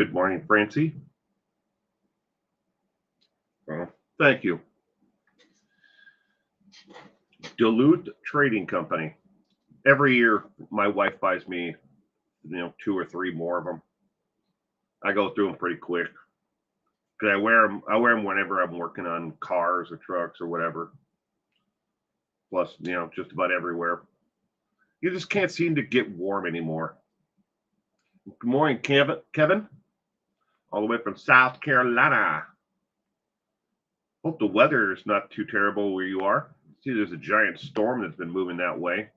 Good morning, Francie. Well, thank you. Duluth Trading Company. Every year, my wife buys me, two or three more of them. I go through them pretty quick because I wear them. I wear them whenever I'm working on cars or trucks or whatever. Plus, just about everywhere. You just can't seem to get warm anymore. Good morning, Kevin, all the way from South Carolina. Hope the weather is not too terrible where you are. See, there's a giant storm that's been moving that way.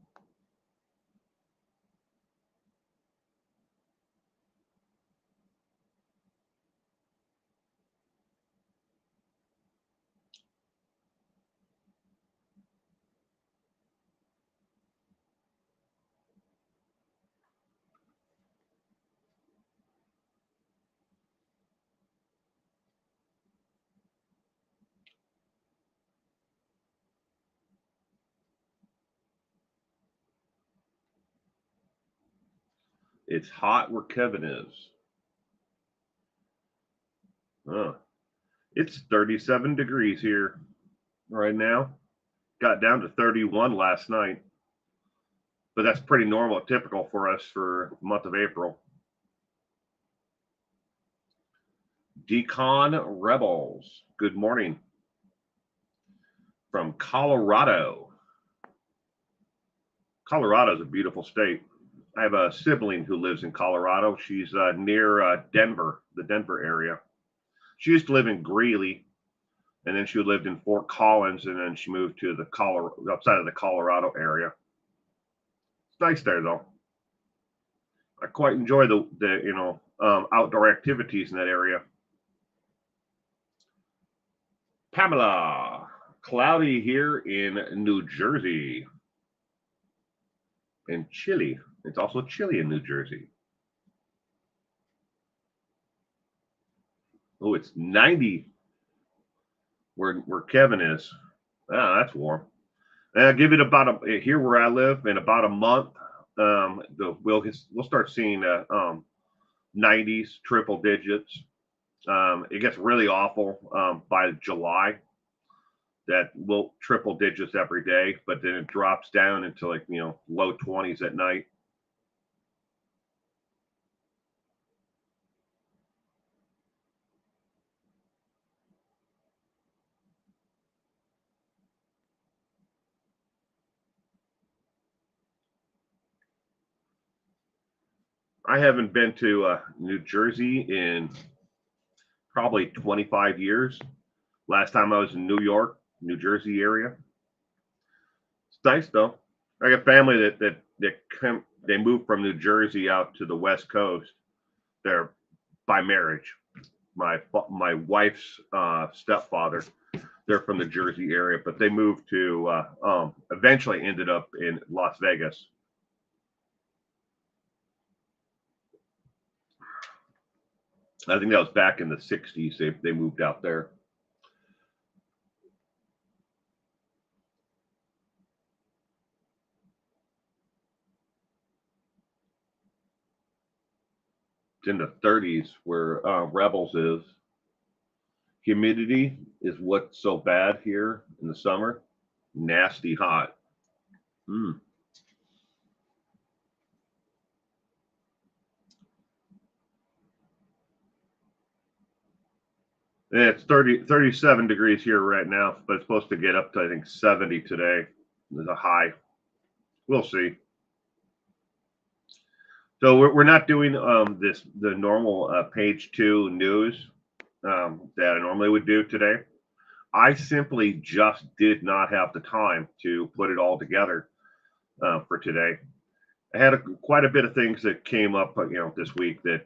It's hot where Kevin is. It's 37 degrees here right now. Got down to 31 last night, but that's pretty normal, typical for us for the month of April. Decon Rebels, good morning from Colorado. Colorado is a beautiful state. I have a sibling who lives in Colorado. She's near Denver, the Denver area. She used to live in Greeley, and then she lived in Fort Collins, and then she moved to the outside of the Colorado area. It's nice there though. I quite enjoy the outdoor activities in that area. Pamela, cloudy here in New Jersey, and chilly. It's also chilly in New Jersey. Oh, it's 90 where Kevin is. Ah, that's warm. I'll give it about here where I live in about a month. We'll start seeing 90s, triple digits. It gets really awful by July. That will triple digits every day, but then it drops down into low 20s at night. I haven't been to New Jersey in probably 25 years. Last time I was in New York, New Jersey area. It's nice though. I got family they moved from New Jersey out to the West Coast. They're by marriage. My wife's stepfather. They're from the Jersey area, but they moved to eventually ended up in Las Vegas. I think that was back in the 60s. They moved out there. It's in the 30s where Rebels is. Humidity is what's so bad here in the summer. Nasty hot. Mm. Yeah, it's 37 degrees here right now, but it's supposed to get up to, I think, 70 today. There's a high. We'll see. So we're not doing the normal page 2 news that I normally would do today. I simply just did not have the time to put it all together for today. I had quite a bit of things that came up, this week that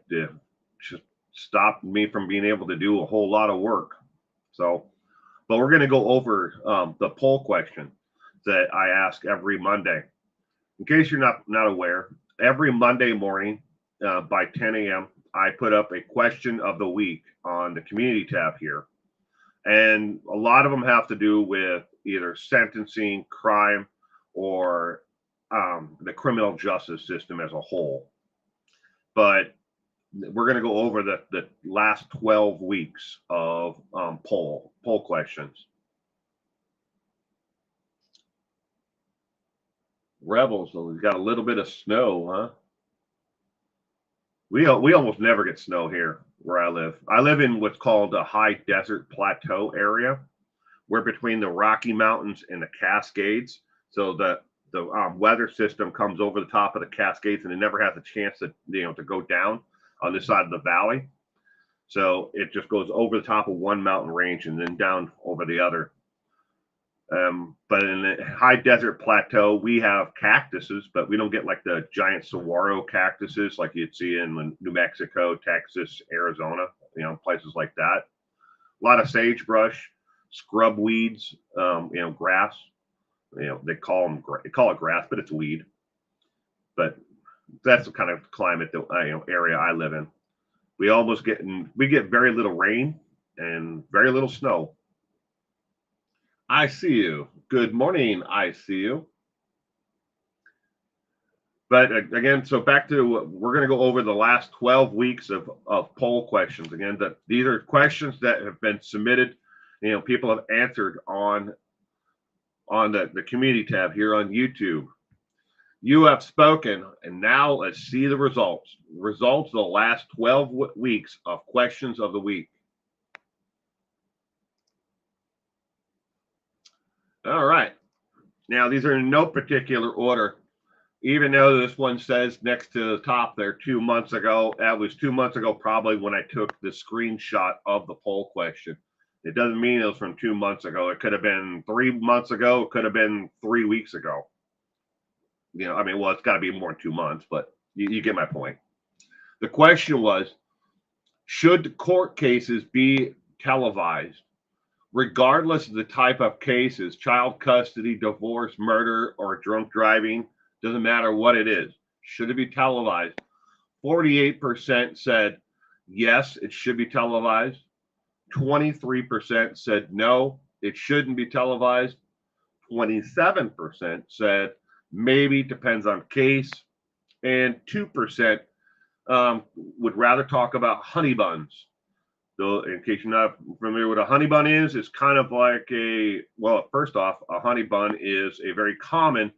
just stopped me from being able to do a whole lot of work. So, but we're going to go over the poll question that I ask every Monday. In case you're not aware, every Monday morning by 10 a.m., I put up a question of the week on the community tab here. And a lot of them have to do with either sentencing, crime, or the criminal justice system as a whole. But we're going to go over the last 12 weeks of poll questions. Rebels, we've got a little bit of snow, huh? We almost never get snow here where I live. I live in what's called a high desert plateau area. We're between the Rocky Mountains and the Cascades. So the weather system comes over the top of the Cascades, and it never has a chance to to go down on this side of the valley. So it just goes over the top of one mountain range and then down over the other. But in the high desert plateau, we have cactuses, but we don't get like the giant saguaro cactuses like you'd see in New Mexico, Texas, Arizona, places like that. A lot of sagebrush, scrub weeds, grass. They call it grass, but it's weed. But that's the kind of climate that area I live in. We get very little rain and very little snow. I see you. Good morning. I see you. But again, so back to we're going to go over the last 12 weeks of poll questions. Again, these are questions that have been submitted. People have answered on the community tab here on YouTube. You have spoken, and now let's see the results. Results of the last 12 weeks of questions of the week. All right. Now, these are in no particular order, even though this one says next to the top there 2 months ago. That was 2 months ago, probably when I took the screenshot of the poll question. It doesn't mean it was from 2 months ago. It could have been 3 months ago. It could have been 3 weeks ago. Well, it's got to be more than 2 months, but you get my point. The question was, should court cases be televised? Regardless of the type of cases, child custody, divorce, murder, or drunk driving, doesn't matter what it is. Should it be televised? 48% said yes, it should be televised. 23% said no, it shouldn't be televised. 27% said maybe, depends on case. And 2% would rather talk about honey buns. So in case you're not familiar with what a honey bun is, it's kind of like first off, a honey bun is a very common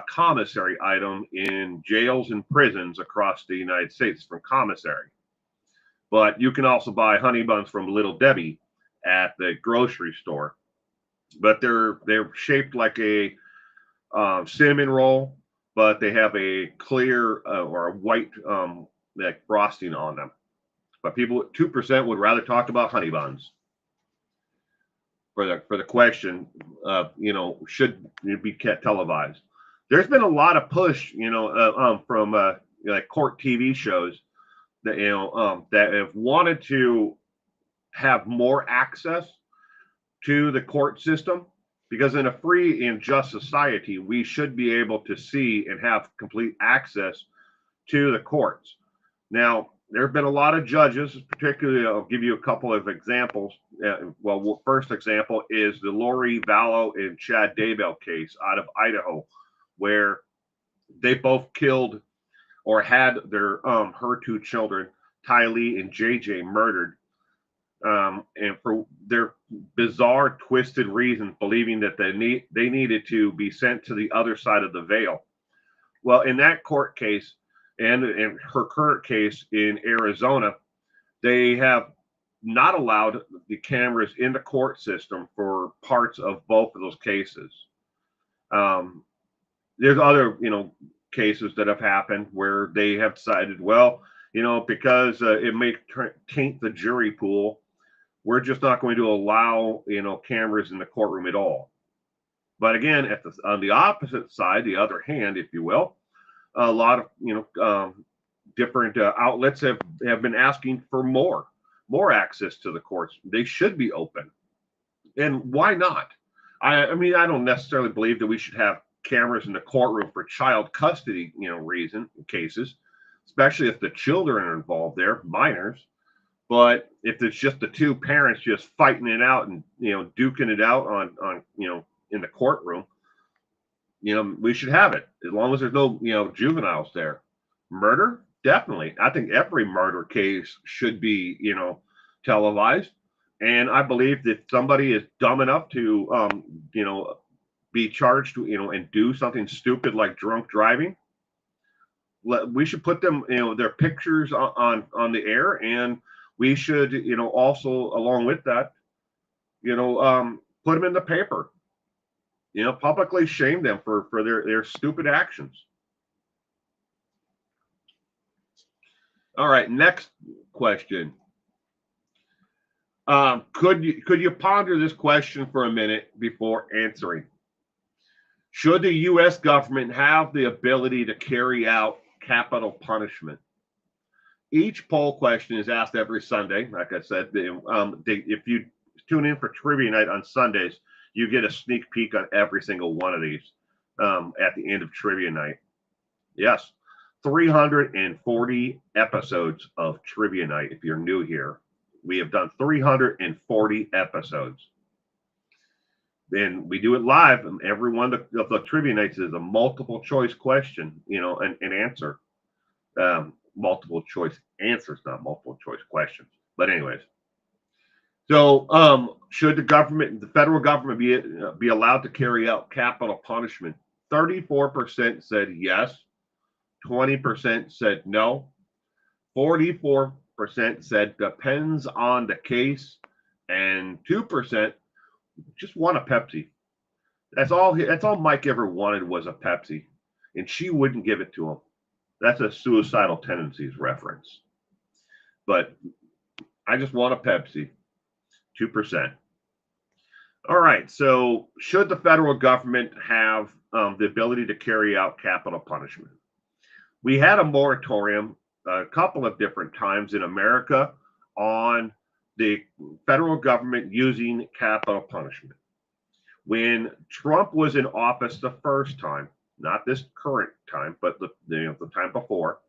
commissary item in jails and prisons across the United States from commissary. But you can also buy honey buns from Little Debbie at the grocery store. But they're shaped like a cinnamon roll, but they have a clear or a white like frosting on them. But 2% would rather talk about honey buns. For the question, should it be televised? There's been a lot of push, from like court TV shows that that have wanted to have more access to the court system, because in a free and just society, we should be able to see and have complete access to the courts. Now, there have been a lot of judges, particularly, I'll give you a couple of examples. First example is the Lori Vallow and Chad Daybell case out of Idaho, where they both killed or had their her two children, Tylee and JJ, murdered, and for their bizarre, twisted reasons, believing that they needed to be sent to the other side of the veil. Well, in that court case, and in her current case in Arizona, they have not allowed the cameras in the court system for parts of both of those cases. There's other, cases that have happened where they have decided, because it may taint the jury pool, we're just not going to allow, cameras in the courtroom at all. But again, on the opposite side, the other hand, if you will, a lot of different outlets have been asking for more access to the courts. They should be open, and why not? I I don't necessarily believe that we should have cameras in the courtroom for child custody cases, especially if the children are involved there, minors. But if it's just the two parents just fighting it out and duking it out on in the courtroom, we should have it, as long as there's no, juveniles there. Murder, Definitely. I think every murder case should be, televised. And I believe that somebody is dumb enough to, be charged, and do something stupid like drunk driving, we should put them, their pictures on the air, and we should, also along with that, put them in the paper, publicly shame them for their stupid actions. All right, next question. Could you ponder this question for a minute before answering? Should the U.S. government have the ability to carry out capital punishment? Each poll question is asked every Sunday. Like I said, if you tune in for Trivia Night on Sundays, you get a sneak peek on every single one of these at the end of Trivia Night. Yes, 340 episodes of Trivia Night. If you're new here, we have done 340 episodes. And we do it live, and every one of the Trivia Nights is a multiple choice question, and answer. Multiple choice answers, not multiple choice questions. But anyways, so should the federal government be allowed to carry out capital punishment? 34% said yes, 20% said no, 44% said depends on the case, and 2% just want a Pepsi. That's all Mike ever wanted was a Pepsi, and she wouldn't give it to him. That's a Suicidal Tendencies reference. But I just want a Pepsi. 2%. All right. So should the federal government have the ability to carry out capital punishment? We had a moratorium a couple of different times in America on the federal government using capital punishment. When Trump was in office the first time, not this current time, but the time before,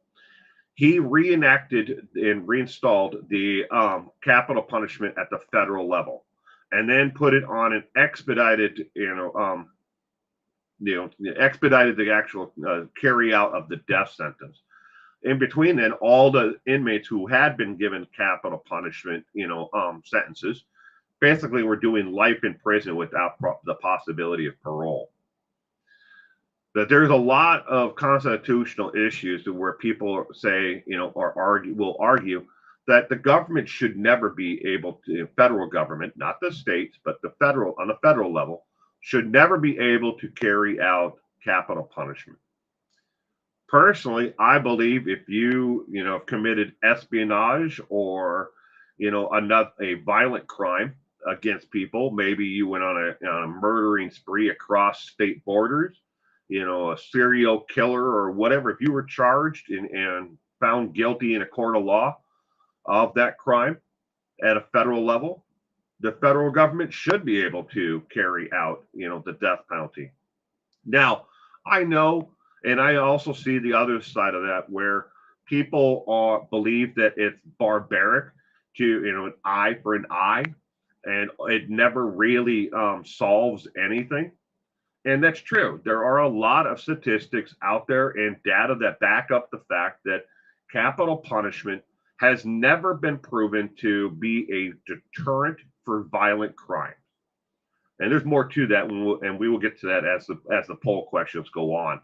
he reenacted and reinstalled the capital punishment at the federal level, and then put it on an expedited, expedited the actual carry out of the death sentence. In between then, all the inmates who had been given capital punishment, sentences, basically were doing life in prison without the possibility of parole. That there's a lot of constitutional issues to where people say, will argue that the government should never be able to, federal government, not the states, but on the federal level, should never be able to carry out capital punishment. Personally, I believe if you, committed espionage or, a violent crime against people, maybe you went on a murdering spree across state borders, a serial killer or whatever, if you were charged and found guilty in a court of law of that crime at a federal level, the federal government should be able to carry out, the death penalty. Now, I know, and I also see the other side of that where people believe that it's barbaric to, an eye for an eye, and it never really solves anything. And that's true. There are a lot of statistics out there and data that back up the fact that capital punishment has never been proven to be a deterrent for violent crime. And there's more to that, and we will get to that as the poll questions go on.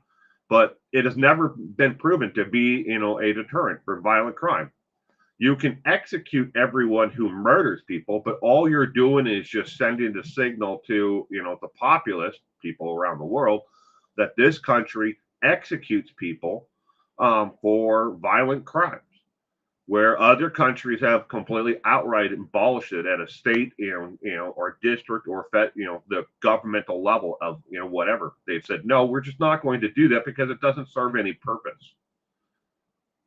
But it has never been proven to be, a deterrent for violent crime. You can execute everyone who murders people, but all you're doing is just sending the signal to, the populace, people around the world, that this country executes people for violent crimes, where other countries have completely outright abolished it at a state, or district or the governmental level of, whatever. They've said, no, we're just not going to do that because it doesn't serve any purpose.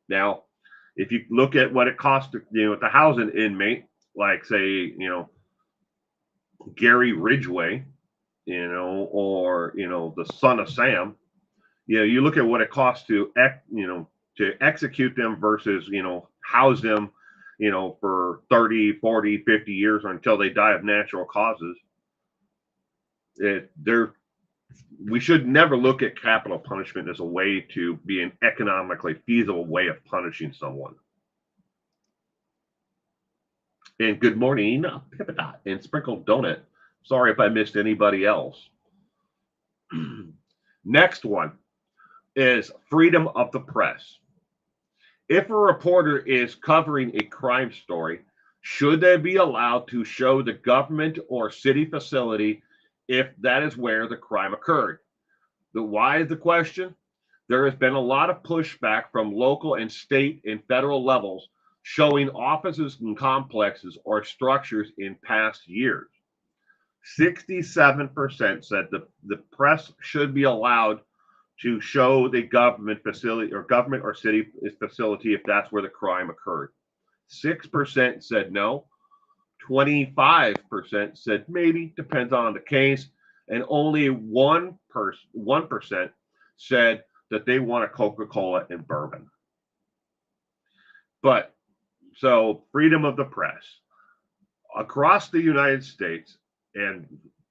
Now, if you look at what it costs to, to house an inmate, like say, Gary Ridgway, or, the son of Sam, you look at what it costs to execute them versus, house them, for 30, 40, 50 years or until they die of natural causes. They're we should never look at capital punishment as a way to be an economically feasible way of punishing someone. And good morning, Pippadot and Sprinkled Donut. Sorry if I missed anybody else. Next one is freedom of the press. If a reporter is covering a crime story, should they be allowed to show the government or city facility if that is where the crime occurred? Why is the question? There has been a lot of pushback from local and state and federal levels showing offices and complexes or structures in past years. 67% said the press should be allowed to show the government facility or government or city facility if that's where the crime occurred. 6% said no. 25% said maybe, depends on the case. And only 1% said that they want a Coca-Cola and bourbon. But so freedom of the press across the United States, and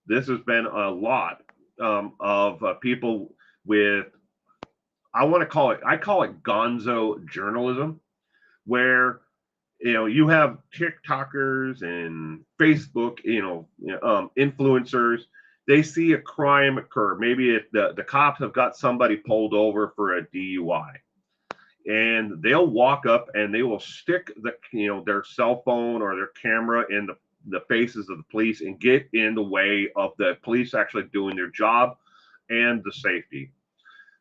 this has been a lot of people with, I call it gonzo journalism, where you have TikTokers and Facebook, influencers. They see a crime occur. Maybe the cops have got somebody pulled over for a DUI, and they'll walk up and they will stick their cell phone or their camera in the faces of the police and get in the way of the police actually doing their job and the safety.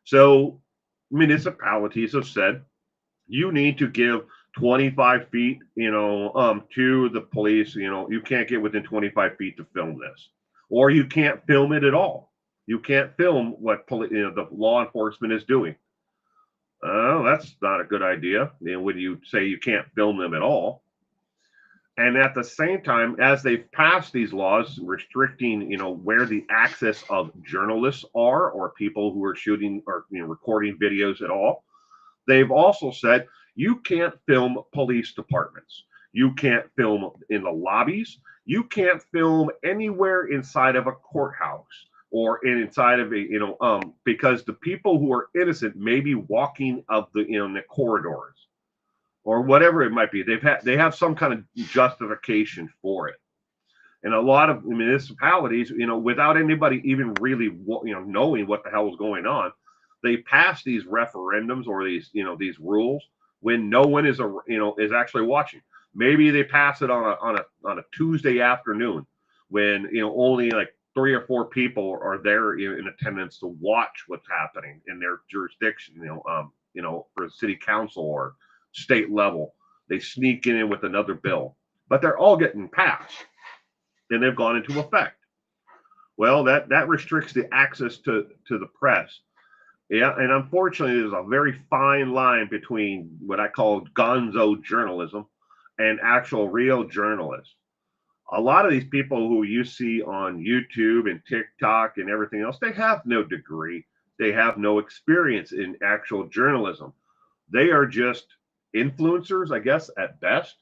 So municipalities have said you need to give 25 feet, to the police. You can't get within 25 feet to film this, or you can't film it at all. You can't film what the law enforcement is doing. Oh, that's not a good idea. When you say you can't film them at all. And at the same time, as they've passed these laws restricting, where the access of journalists are or people who are shooting or recording videos at all, they've also said you can't film police departments. You can't film in the lobbies. You can't film anywhere inside of a courthouse or inside of because the people who are innocent may be walking up in the corridors or whatever it might be. They have some kind of justification for it. And a lot of municipalities, without anybody even really, knowing what the hell is going on, they pass these referendums or these rules when no one is actually watching. Maybe they pass it on a Tuesday afternoon when only like 3 or 4 people are there in attendance to watch what's happening in their jurisdiction. For city council or state level, they sneak in with another bill, but they're all getting passed and they've gone into effect. Well, that restricts the access to the press. Yeah, and unfortunately, there's a very fine line between what I call gonzo journalism and actual real journalists. A lot of these people who you see on YouTube and TikTok and everything else, they have no degree. They have no experience in actual journalism. They are just influencers, I guess, at best.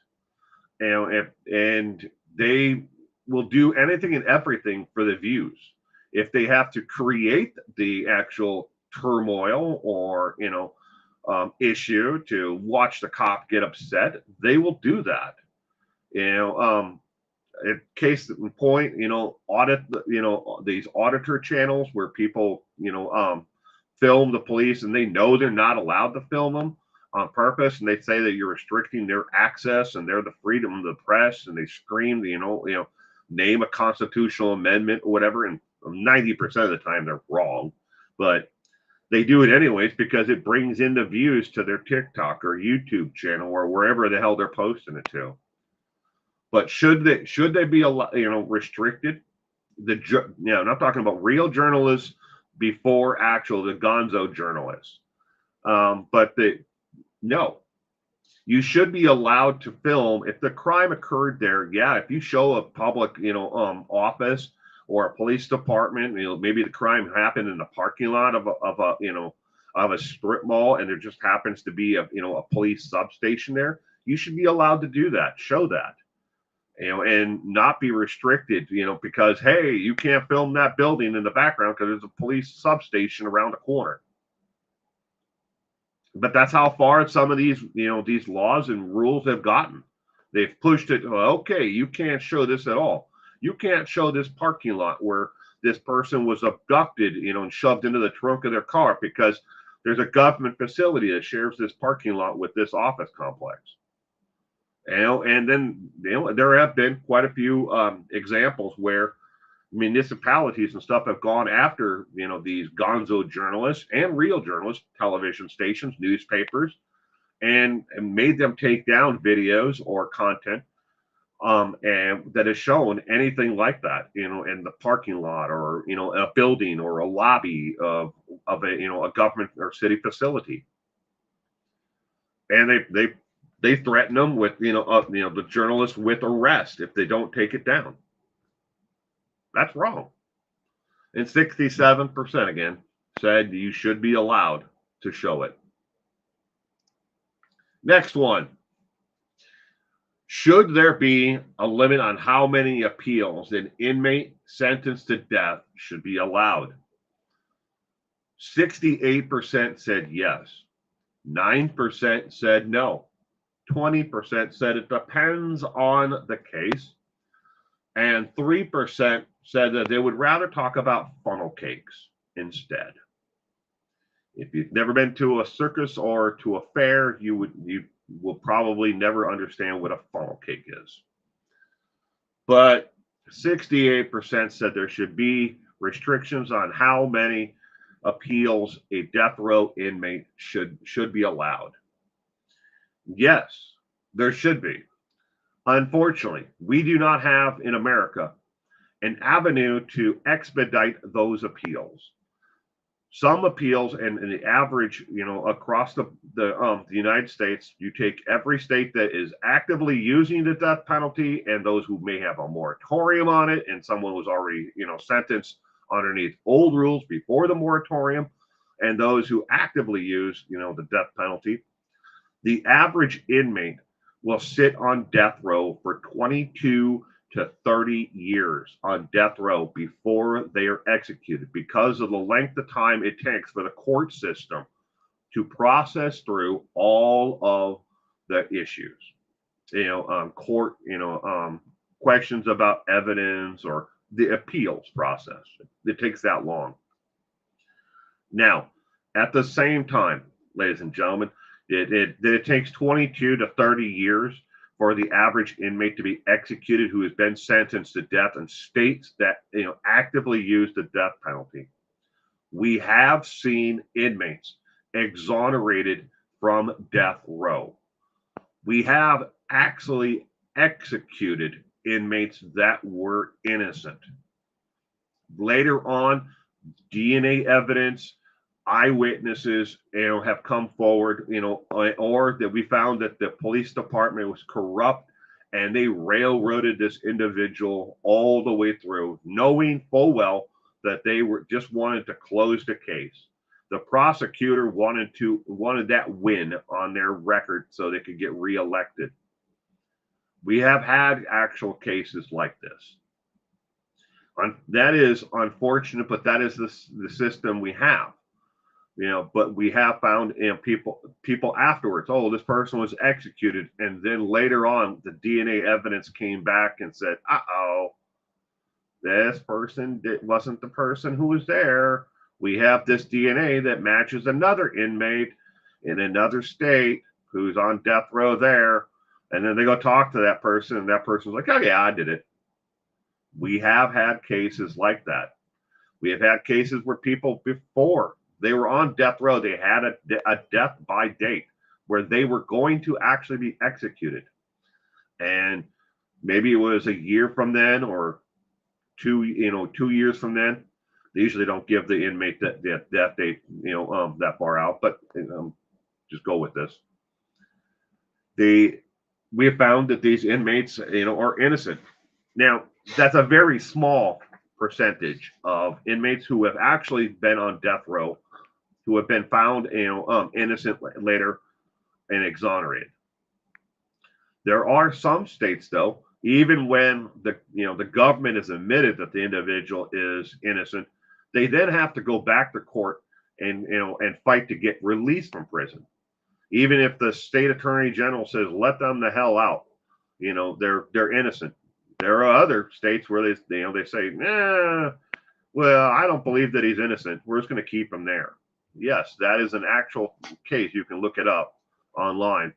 And they will do anything and everything for the views. If they have to create the actual turmoil or issue to watch the cop get upset, they will do that. In case in point, audit these auditor channels where people film the police and they know they're not allowed to film them on purpose, and they say that you're restricting their access and they're the freedom of the press, and they scream name a constitutional amendment or whatever, and 90% of the time they're wrong, but they do it anyways because it brings in the views to their TikTok or YouTube channel or wherever the hell they're posting it to. But should they be restricted? I'm not talking about real journalists before the gonzo journalists. No, you should be allowed to film if the crime occurred there. Yeah, if you show a public office or a police department, maybe the crime happened in the parking lot of a strip mall, and there just happens to be a police substation there. You should be allowed to do that, show that. and not be restricted, because, hey, you can't film that building in the background because there's a police substation around the corner. But that's how far some of these laws and rules have gotten. They've pushed it. Okay, you can't show this at all. You can't show this parking lot where this person was abducted, and shoved into the trunk of their car, because there's a government facility that shares this parking lot with this office complex. And then there have been quite a few examples where municipalities and stuff have gone after these gonzo journalists and real journalists, television stations, newspapers, and made them take down videos or content and that has shown anything like that, in the parking lot, or a building or a lobby of a government or city facility. And they threaten them with the journalists with arrest if they don't take it down. That's wrong. And 67% again said you should be allowed to show it. Next one. Should there be a limit on how many appeals an inmate sentenced to death should be allowed? 68% said yes. 9% said no. 20% said it depends on the case. And 3% said that they would rather talk about funnel cakes instead. If you've never been to a circus or to a fair, you will probably never understand what a funnel cake is. But 68% said there should be restrictions on how many appeals a death row inmate should be allowed. Yes, there should be. Unfortunately, we do not have in America an avenue to expedite those appeals. Some appeals, and the average, across the United States, you take every state that is actively using the death penalty and those who may have a moratorium on it, and someone was already, sentenced underneath old rules before the moratorium, and those who actively use, the death penalty. The average inmate will sit on death row for 22 to 30 years on death row before they are executed, because of the length of time it takes for the court system to process through all of the issues. Court, questions about evidence or the appeals process. It takes that long. Now, at the same time, ladies and gentlemen, it takes 22 to 30 years for the average inmate to be executed who has been sentenced to death in states that actively use the death penalty. We have seen inmates exonerated from death row. We have actually executed inmates that were innocent. Later on, DNA evidence, eyewitnesses, have come forward, or that we found that the police department was corrupt and they railroaded this individual all the way through, knowing full well that they just wanted to close the case. The prosecutor wanted that win on their record so they could get reelected. We have had actual cases like this. That is unfortunate, but that is the system we have. But we have found people afterwards, oh, this person was executed, and then later on the DNA evidence came back and said, this person wasn't the person who was there. We have this DNA that matches another inmate in another state who's on death row there. And then they go talk to that person, and that person's like, oh yeah, I did it. We have had cases like that. We have had cases where people, before they were on death row, they had a death by date where they were going to actually be executed. And maybe it was a year from then, or 2 years from then. They usually don't give the inmate that death date, that far out, but just go with this. We have found that these inmates, are innocent. Now, that's a very small percentage of inmates who have actually been on death row, who have been found, innocent later and exonerated. There are some states, though, Even when the government has admitted that the individual is innocent, they then have to go back to court and fight to get released from prison. Even if the state attorney general says let them the hell out, they're innocent. There are other states where they say, well, I don't believe that he's innocent. We're just going to keep him there. Yes, that is an actual case. You can look it up online.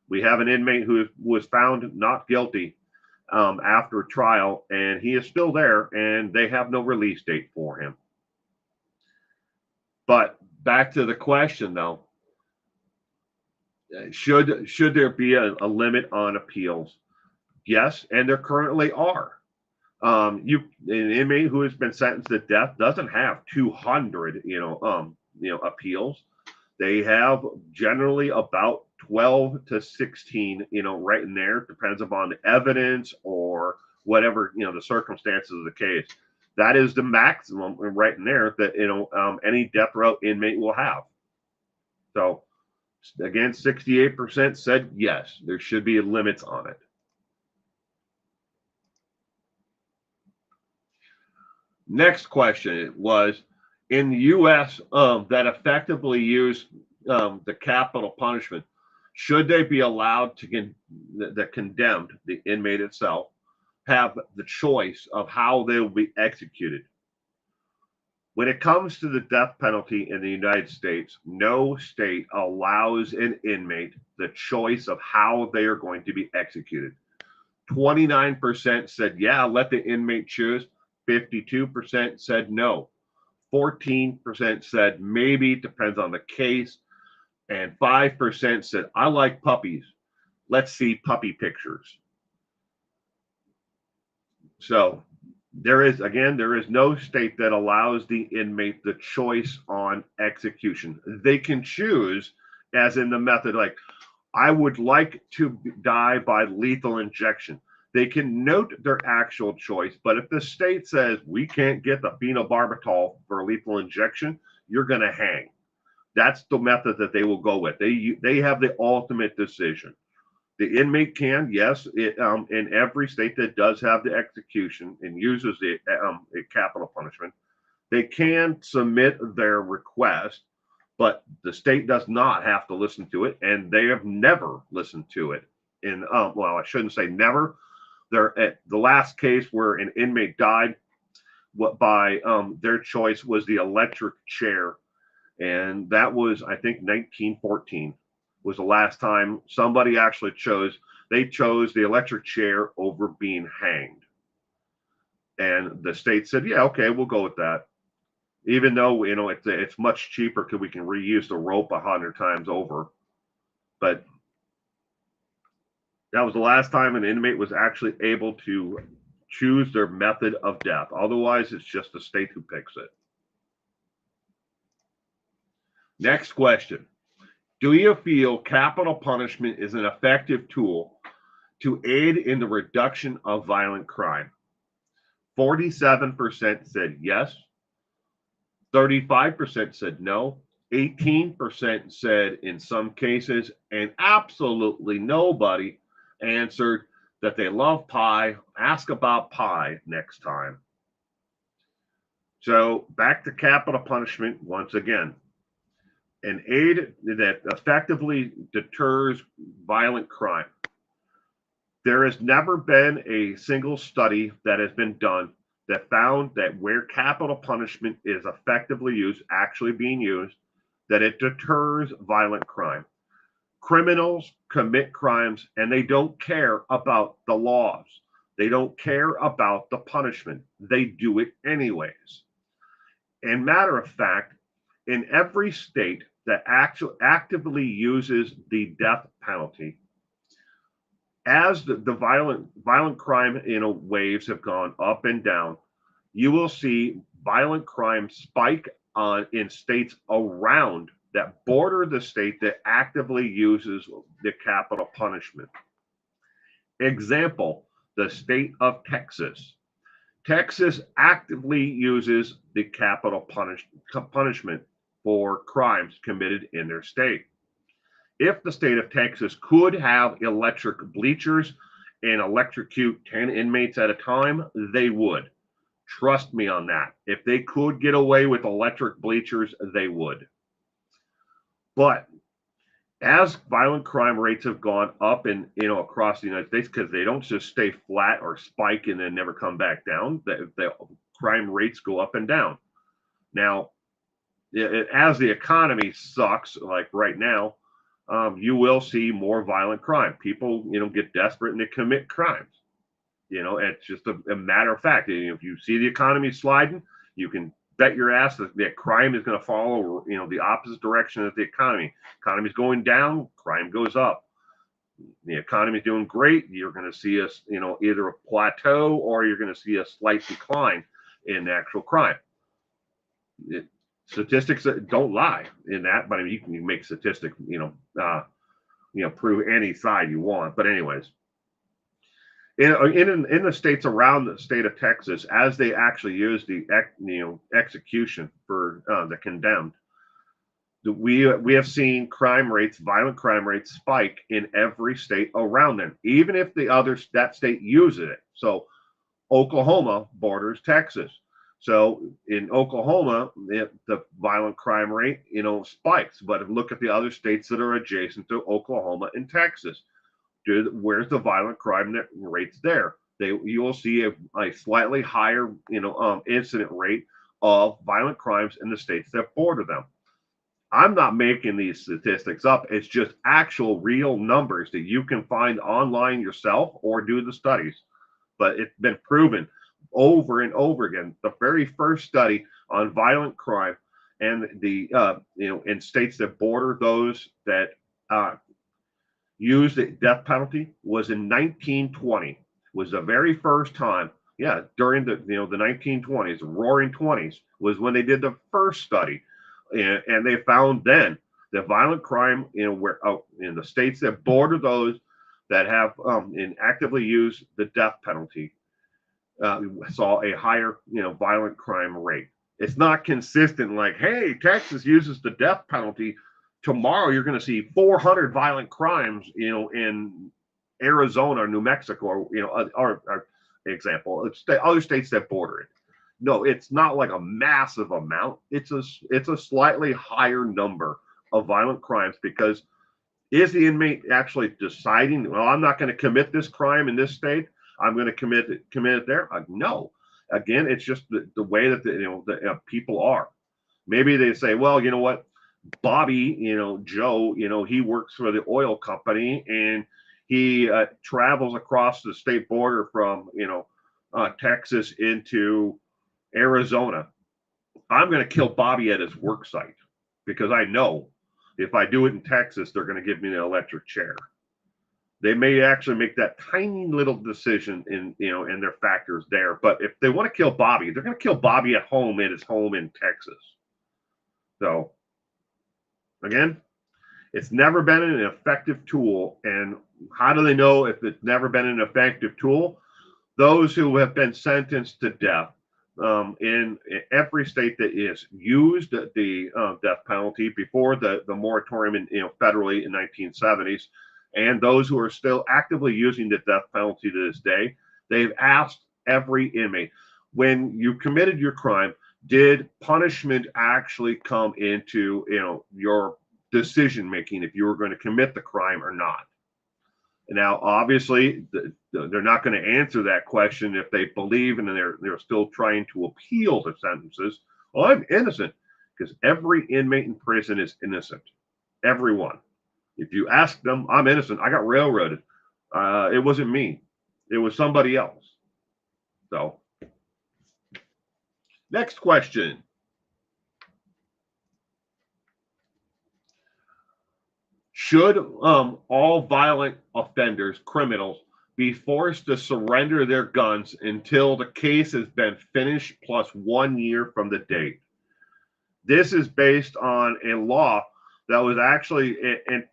We have an inmate who was found not guilty after a trial, and he is still there, and they have no release date for him. But back to the question, though, should there be a limit on appeals? Yes, and there currently are. An inmate who has been sentenced to death doesn't have 200, appeals. They have generally about 12 to 16, right in there. Depends upon the evidence or whatever, the circumstances of the case. That is the maximum right in there that, any death row inmate will have. So again, 68% said yes, there should be limits on it. Next question was, in the U.S. That effectively use the capital punishment, should they be allowed to the condemned, the inmate itself, have the choice of how they will be executed? When it comes to the death penalty in the United States, no state allows an inmate the choice of how they are going to be executed. 29% said, yeah, let the inmate choose. 52% said no. 14% said maybe, depends on the case. And 5% said, I like puppies. Let's see puppy pictures. So there is no state that allows the inmate the choice on execution. They can choose, as in the method, like, I would like to die by lethal injection. They can note their actual choice, but if the state says we can't get the phenobarbital for lethal injection, you're going to hang. That's the method that they will go with. They have the ultimate decision. The inmate can, yes, in every state that does have the execution and uses the capital punishment, they can submit their request, but the state does not have to listen to it, and they have never listened to it. Well, I shouldn't say never. They're at the last case where an inmate died by their choice was the electric chair, and that was, I think, 1914 was the last time somebody actually chose the electric chair over being hanged. And the state said, yeah, okay, we'll go with that. Even though, it's much cheaper because we can reuse the rope 100 times over. But that was the last time an inmate was actually able to choose their method of death. Otherwise, it's just the state who picks it. Next question. Do you feel capital punishment is an effective tool to aid in the reduction of violent crime? 47% said yes. 35% said no. 18% said in some cases, and absolutely nobody answered that they love pie. Ask about pie next time. So back to capital punishment once again. An aid that effectively deters violent crime. There has never been a single study that has been done that found that where capital punishment is effectively used, actually being used, that it deters violent crime. Criminals commit crimes and they don't care about the laws. They don't care about the punishment. They do it anyways. And matter of fact, in every state that actually actively uses the death penalty, as the violent crime waves have gone up and down, you will see violent crime spike in states around that border the state that actively uses the capital punishment. Example, the state of Texas. Texas actively uses the capital punishment for crimes committed in their state. If the state of Texas could have electric bleachers and electrocute 10 inmates at a time, they would. Trust me on that. If they could get away with electric bleachers, they would. But as violent crime rates have gone up and across the United States, because they don't just stay flat or spike and then never come back down, the crime rates go up and down. Now, as the economy sucks, like right now, you will see more violent crime. People, get desperate and they commit crimes. It's just a matter of fact. If you see the economy sliding, you can bet your ass that crime is going to follow, the opposite direction of the economy. Economy's going down, crime goes up. The economy's doing great, you're going to see us, either a plateau or you're going to see a slight decline in actual crime. Statistics don't lie in that, but I mean, you can make statistics, prove any side you want. But anyways, in the states around the state of Texas, as they actually use the execution for the condemned, we have seen violent crime rates spike in every state around them, even if that state uses it. So Oklahoma borders Texas. So in Oklahoma, the violent crime rate, spikes. But look at the other states that are adjacent to Oklahoma and Texas. Where's the violent crime rates there? You will see a slightly higher, incident rate of violent crimes in the states that border them. I'm not making these statistics up. It's just actual real numbers that you can find online yourself or do the studies. But it's been proven over and over again. The very first study on violent crime and in states that border those that used the death penalty was in 1920. Was the very first time. Yeah, during the 1920s, the Roaring 20s was when they did the first study, and they found then that violent crime in the states that border those that have actively used the death penalty saw a higher violent crime rate. It's not consistent. Like, hey, Texas uses the death penalty. Tomorrow you're going to see 400 violent crimes, in Arizona or New Mexico, or example, it's the other states that border it. No, it's not like a massive amount. It's a slightly higher number of violent crimes because is the inmate actually deciding, well, I'm not going to commit this crime in this state. I'm going to commit it there. No, again, it's just the way that the people are. Maybe they say, well, you know what? Bobby, Joe, he works for the oil company and he travels across the state border from, Texas into Arizona. I'm going to kill Bobby at his work site because I know if I do it in Texas, they're going to give me an electric chair. They may actually make that tiny little decision and their factors there. But if they want to kill Bobby, they're going to kill Bobby at his home in Texas. So again, it's never been an effective tool. And how do they know if it's never been an effective tool? Those who have been sentenced to death in every state that is used the death penalty before the moratorium federally in 1970s, and those who are still actively using the death penalty to this day, they've asked every inmate, when you committed your crime, did punishment actually come into your decision making if you were going to commit the crime or not? Now, obviously, they're not going to answer that question if they believe and they're still trying to appeal the sentences. Well, I'm innocent, because every inmate in prison is innocent. Everyone. If you ask them, I'm innocent. I got railroaded. It wasn't me. It was somebody else. So, next question. Should all violent offenders, criminals, be forced to surrender their guns until the case has been finished plus 1 year from the date? This is based on a law that was actually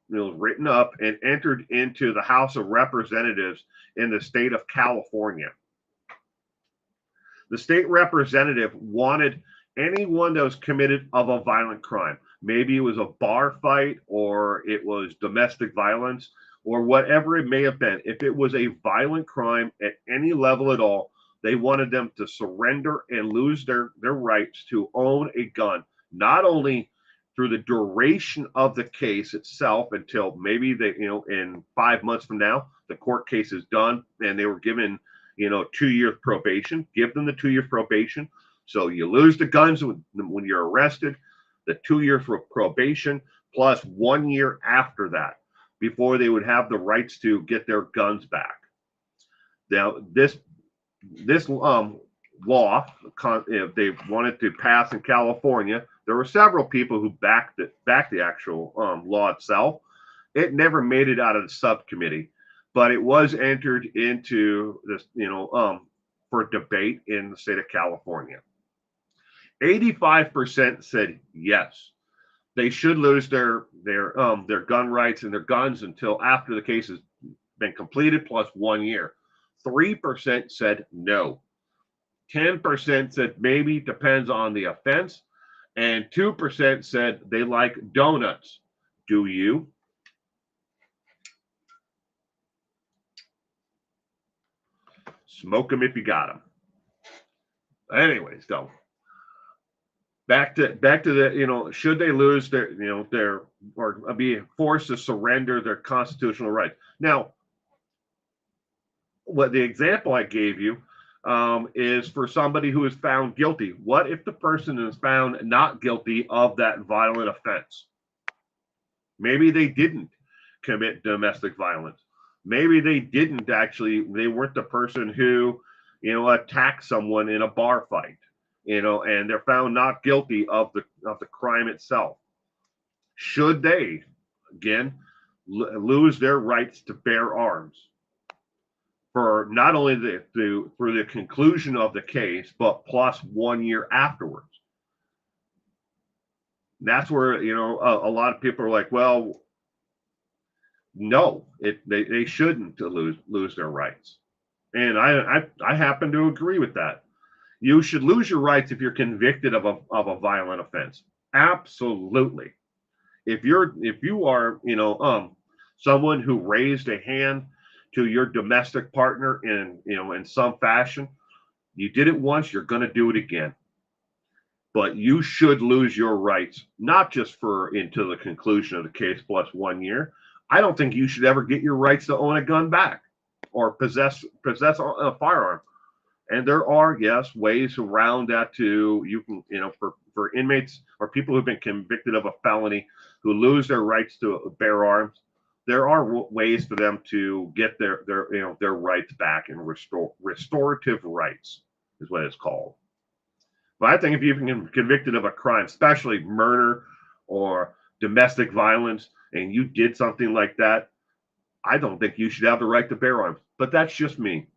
written up and entered into the House of Representatives in the state of California. The state representative wanted anyone that was committed of a violent crime. Maybe it was a bar fight or it was domestic violence. or whatever it may have been, if it was a violent crime at any level at all, they wanted them to surrender and lose their rights to own a gun, not only through the duration of the case itself until maybe they, in 5 months from now, the court case is done and they were given, 2 years probation. Give them the 2 years probation. So you lose the guns when you're arrested, the 2 years for probation plus 1 year after that before they would have the rights to get their guns back. Now, this law, if they wanted to pass in California, there were several people who backed the actual law itself. It never made it out of the subcommittee, but it was entered into this, for debate in the state of California. 85% said yes, they should lose their gun rights and their guns until after the case has been completed plus 1 year. 3% said no. 10% said maybe, depends on the offense. And 2% said they like donuts. Do you? Smoke them if you got them. Anyways, though, back to the, should they lose their or be forced to surrender their constitutional rights? Now, what the example I gave you is for somebody who is found guilty. What if the person is found not guilty of that violent offense? Maybe they didn't commit domestic violence. Maybe they didn't actually, they weren't the person who, attacked someone in a bar fight, and they're found not guilty of the crime itself. Should they, again, lose their rights to bear arms? For not only through the conclusion of the case, but plus 1 year afterwards. And that's where a lot of people are like, well, no, they shouldn't lose their rights, and I happen to agree with that. You should lose your rights if you're convicted of a violent offense. Absolutely. If you are someone who raised a hand to your domestic partner in some fashion, you did it once, you're going to do it again. But you should lose your rights, not just until the conclusion of the case plus 1 year. I don't think you should ever get your rights to own a gun back or possess a firearm. And there are, yes, ways around that too. You can, for inmates or people who've been convicted of a felony who lose their rights to bear arms, there are ways for them to get their rights back and restorative rights is what it's called. But I think if you've been convicted of a crime, especially murder or domestic violence, and you did something like that, I don't think you should have the right to bear arms. But that's just me.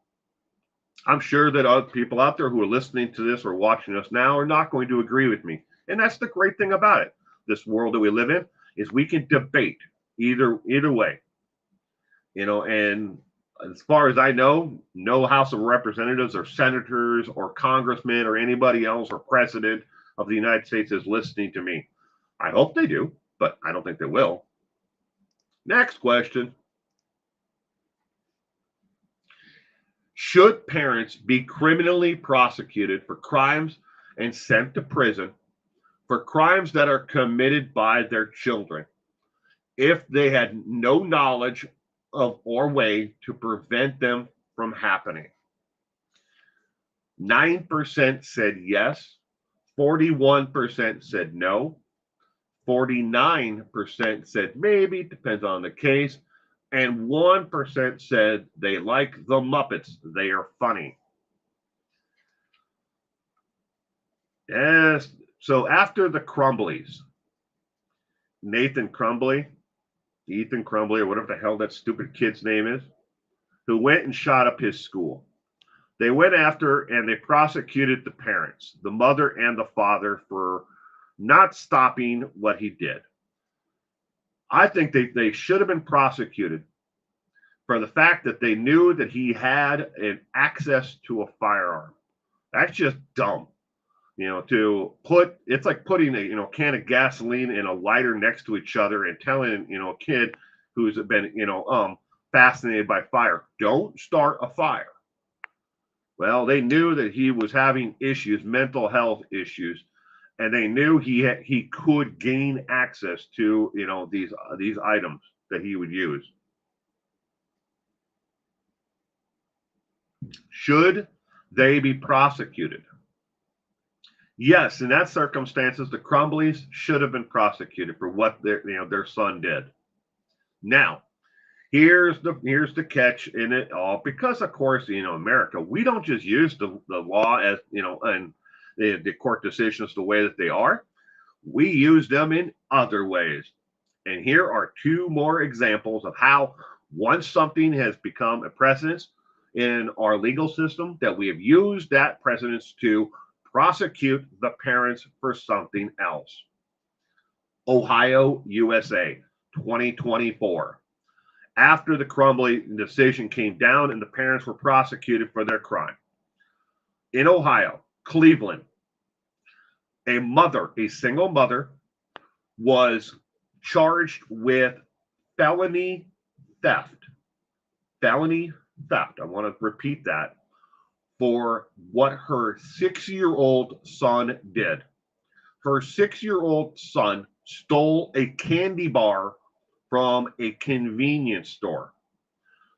I'm sure that other people out there who are listening to this or watching us now are not going to agree with me. And that's the great thing about it. This world that we live in is we can debate either way. And as far as I know, no House of Representatives or senators or congressmen or anybody else or president of the United States is listening to me. I hope they do, but I don't think they will. Next question. Should parents be criminally prosecuted for crimes and sent to prison for crimes that are committed by their children if they had no knowledge of or way to prevent them from happening? 9% said yes, 41% said no, 49% said maybe, depends on the case, and 1% said they like the Muppets. They are funny. Yes. So after the Crumblies, Ethan Crumbley, or whatever the hell that stupid kid's name is, who went and shot up his school. They went after and they prosecuted the parents, the mother and the father, for not stopping what he did. I think they should have been prosecuted for the fact that they knew that he had an access to a firearm. That's just dumb. It's like putting a can of gasoline and a lighter next to each other and telling a kid, who's been, fascinated by fire. Don't start a fire. Well, they knew that he was having issues, mental health issues, and they knew he could gain access to, these items that he would use. Should they be prosecuted? Yes, in that circumstances, the Crumbleys should have been prosecuted for what their son did. Now, here's the catch in it all, because of course, America, we don't just use the law as, and the court decisions the way that they are. We use them in other ways. And here are two more examples of how, once something has become a precedent in our legal system, that we have used that precedence to prosecute the parents for something else. Ohio, USA, 2024. After the Crumbly decision came down and the parents were prosecuted for their crime. In Ohio, Cleveland, a single mother, was charged with felony theft. Felony theft. I want to repeat that. For what her 6-year-old son did. Her 6-year-old son stole a candy bar from a convenience store.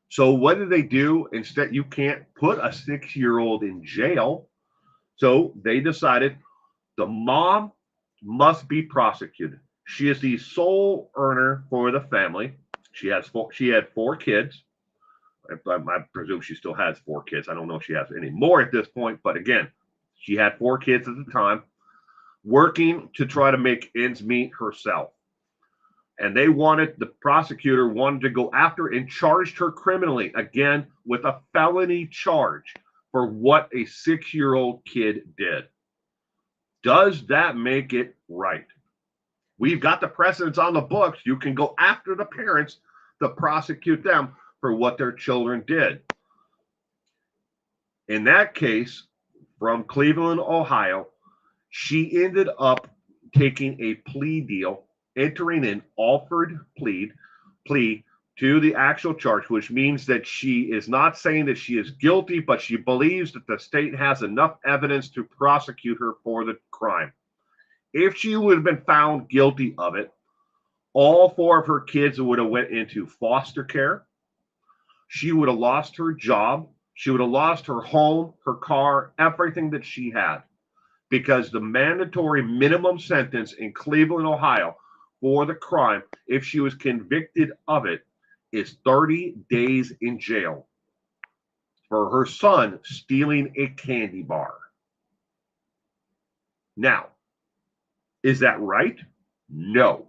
So what did they do? Instead, you can't put a 6-year-old in jail. So they decided the mom must be prosecuted. She is the sole earner for the family. She had 4 kids. I presume she still has 4 kids. I don't know if she has any more at this point, but again, she had 4 kids at the time, working to try to make ends meet herself. And the prosecutor wanted to go after and charged her criminally, again, with a felony charge for what a 6-year-old kid did. Does that make it right? We've got the precedents on the books. You can go after the parents to prosecute them for what their children did. In that case, from Cleveland, Ohio, she ended up taking a plea deal, entering an offered plea to the actual charge, which means that she is not saying that she is guilty, but she believes that the state has enough evidence to prosecute her for the crime. If she would have been found guilty of it, all 4 of her kids would have went into foster care. She would have lost her job. She would have lost her home, her car, everything that she had, because the mandatory minimum sentence in Cleveland, Ohio, for the crime, if she was convicted of it, is 30 days in jail for her son stealing a candy bar. Now, is that right? No.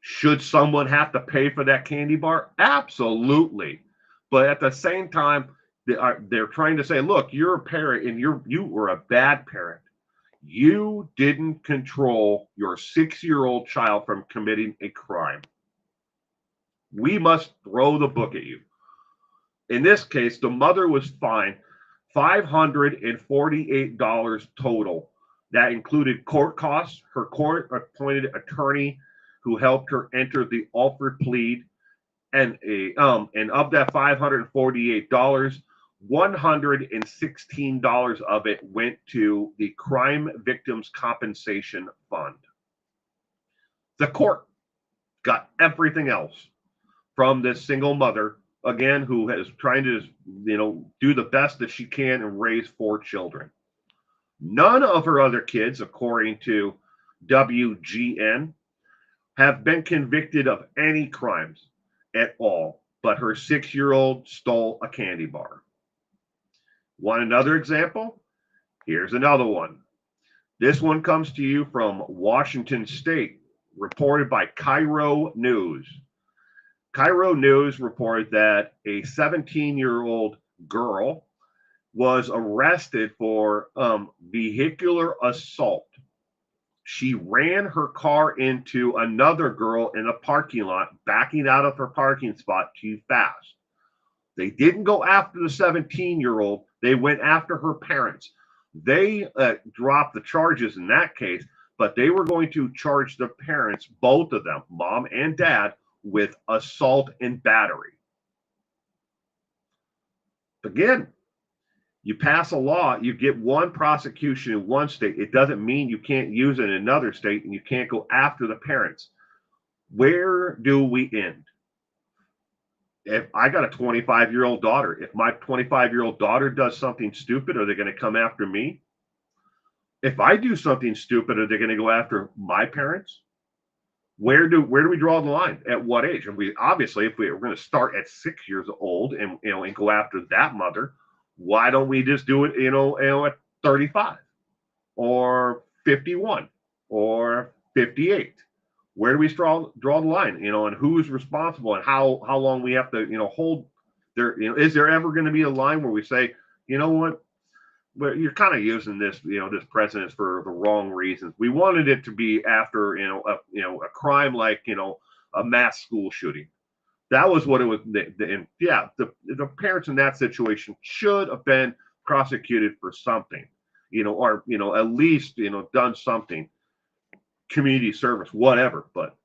Should someone have to pay for that candy bar? Absolutely. But at the same time, they're trying to say, look, you're a parent and you were a bad parent. You didn't control your 6-year-old child from committing a crime. We must throw the book at you. In this case, the mother was fined $548 total. That included court costs, her court-appointed attorney who helped her enter the offered plea, and of that $548, $116 of it went to the Crime Victims Compensation Fund. The court got everything else from this single mother, again, who is trying to, do the best that she can and raise 4 children. None of her other kids, according to WGN, have been convicted of any crimes at all, but her 6-year-old stole a candy bar. Want another example? Here's another one. This one comes to you from Washington State, reported by Cairo News. Cairo News reported that a 17-year-old girl was arrested for vehicular assault. She ran her car into another girl in a parking lot, backing out of her parking spot too fast. They didn't go after the 17-year-old. They went after her parents. They dropped the charges in that case, but they were going to charge the parents, both of them, mom and dad, with assault and battery. Again, you pass a law, you get one prosecution in one state. It doesn't mean you can't use it in another state and you can't go after the parents. Where do we end? If I got a 25-year-old daughter, if my 25-year-old daughter does something stupid, are they going to come after me? If I do something stupid, are they going to go after my parents? Where do we draw the line? At what age? And we obviously, if we're going to start at 6 years old and and go after that mother, why don't we just do it at 35 or 51 or 58? Where do we draw the line? And who's responsible and how long we have to hold there? Is there ever going to be a line where we say, you know what? But you're kind of using this, this precedence for the wrong reasons. We wanted it to be after, a crime like, a mass school shooting. That was what it was. And yeah, the parents in that situation should have been prosecuted for something, or, at least, done something, community service, whatever. But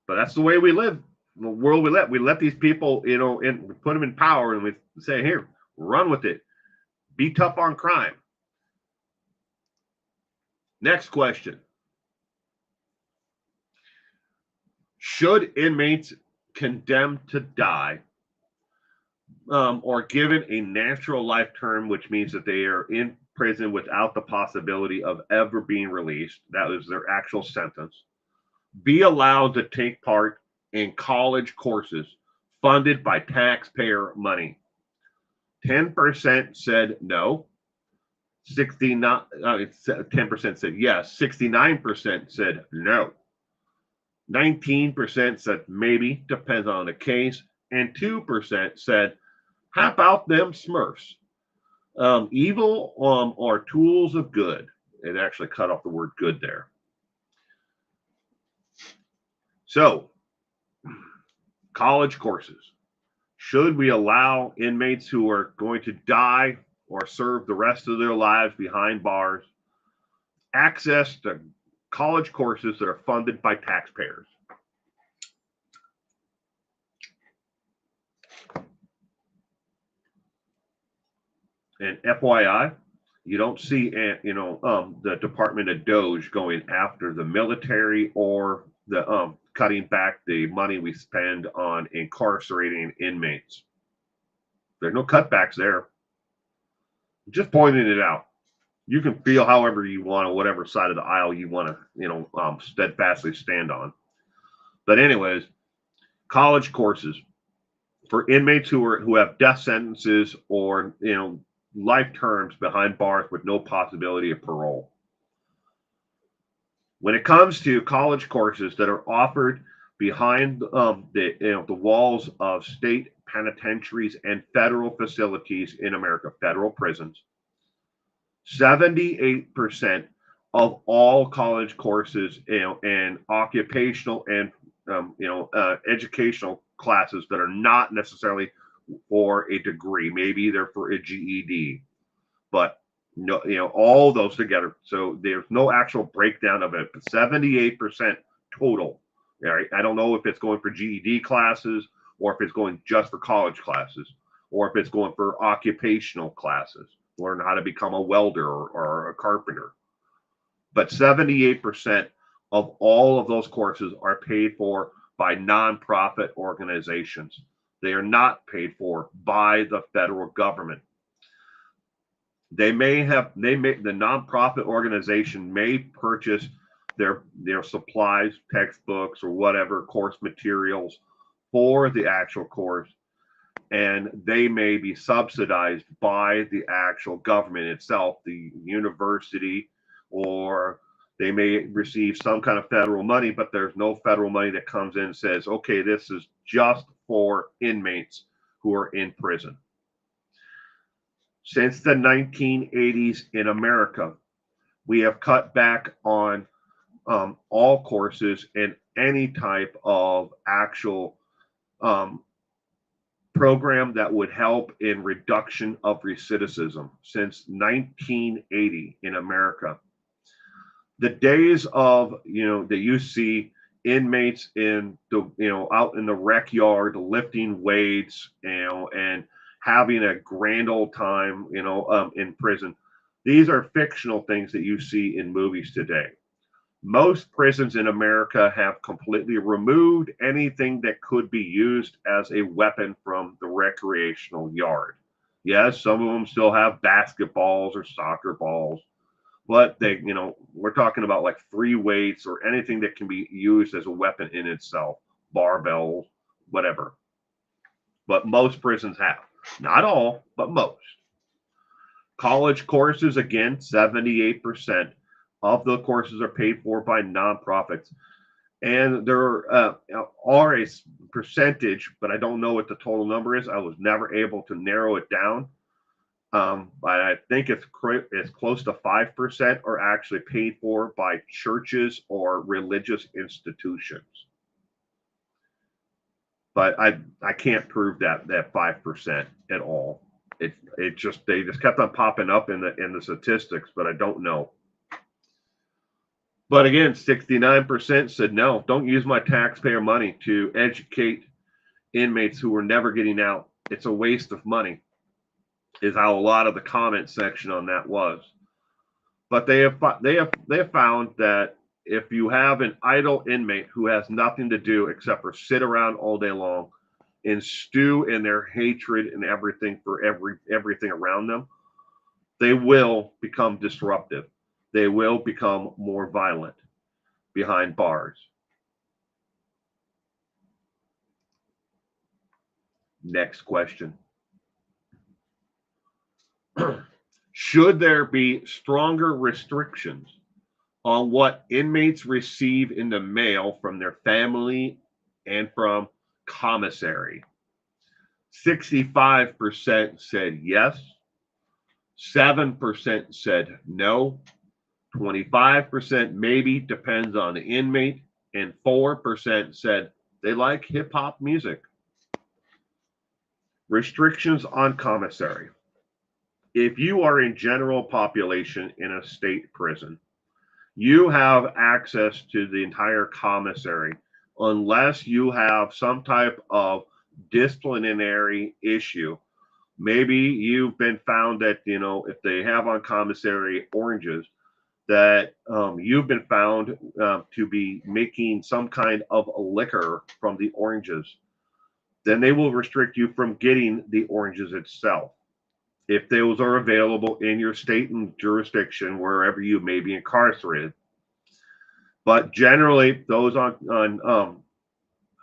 that's the way we live. The world we let these people, and we put them in power and we say, here, run with it. Be tough on crime. Next question. Should inmates condemned to die or given a natural life term, which means that they are in prison without the possibility of ever being released, that is their actual sentence, be allowed to take part in college courses funded by taxpayer money? 10% said no. 10% said yes. 69% said no. 19% said maybe, depends on the case. And 2% said, how about them Smurfs? Evil or tools of good. It actually cut off the word good there. So, college courses. Should we allow inmates who are going to die or serve the rest of their lives behind bars access to college courses that are funded by taxpayers? And FYI, you don't see, the Department of Doge going after the military or the cutting back the money we spend on incarcerating inmates. There's no cutbacks there. Just pointing it out. You can feel however you want on whatever side of the aisle you want to, steadfastly stand on. But anyways, college courses for inmates who have death sentences or life terms behind bars with no possibility of parole. When it comes to college courses that are offered behind the walls of state penitentiaries and federal facilities in America, federal prisons, 78% of all college courses, and occupational and educational classes that are not necessarily for a degree, maybe they're for a GED, but no, all those together. So there's no actual breakdown of it, but 78% total. All right. I don't know if it's going for GED classes or if it's going just for college classes or if it's going for occupational classes, learn how to become a welder or a carpenter. But 78% of all of those courses are paid for by nonprofit organizations. They are not paid for by the federal government. The nonprofit organization may purchase their supplies, textbooks, or whatever course materials for the actual course, and they may be subsidized by the actual government itself, the university, or they may receive some kind of federal money, but there's no federal money that comes in and says, okay, this is just for inmates who are in prison. Since the 1980s in America, we have cut back on all courses and any type of actual program that would help in reduction of recidivism since 1980 in America. The days of, that you see inmates in the, out in the rec yard lifting weights, and having a grand old time, in prison. These are fictional things that you see in movies today. Most prisons in America have completely removed anything that could be used as a weapon from the recreational yard. Yes, some of them still have basketballs or soccer balls, but we're talking about like free weights or anything that can be used as a weapon in itself, barbells, whatever. But most prisons have. Not all, but most. College courses, again, 78% of the courses are paid for by nonprofits. And there are a percentage, but I don't know what the total number is. I was never able to narrow it down. But I think it's close to 5% are actually paid for by churches or religious institutions. But I can't prove that 5% at all. They just kept on popping up in the statistics, but I don't know. But again, 69% said no, don't use my taxpayer money to educate inmates who are never getting out. It's a waste of money, is how a lot of the comment section on that was. But they have found that if you have an idle inmate who has nothing to do except for sit around all day long and stew in their hatred and everything for everything around them, they will become disruptive. They will become more violent behind bars. Next question. Should there be stronger restrictions on what inmates receive in the mail from their family and from commissary? 65% said yes. 7% said no. 25% maybe, depends on the inmate. And 4% said they like hip hop music. Restrictions on commissary. If you are in general population in a state prison, you have access to the entire commissary unless you have some type of disciplinary issue. Maybe you've been found that, if they have on commissary oranges, that you've been found to be making some kind of a liquor from the oranges, then they will restrict you from getting the oranges itself, if those are available in your state and jurisdiction, wherever you may be incarcerated. But generally, those on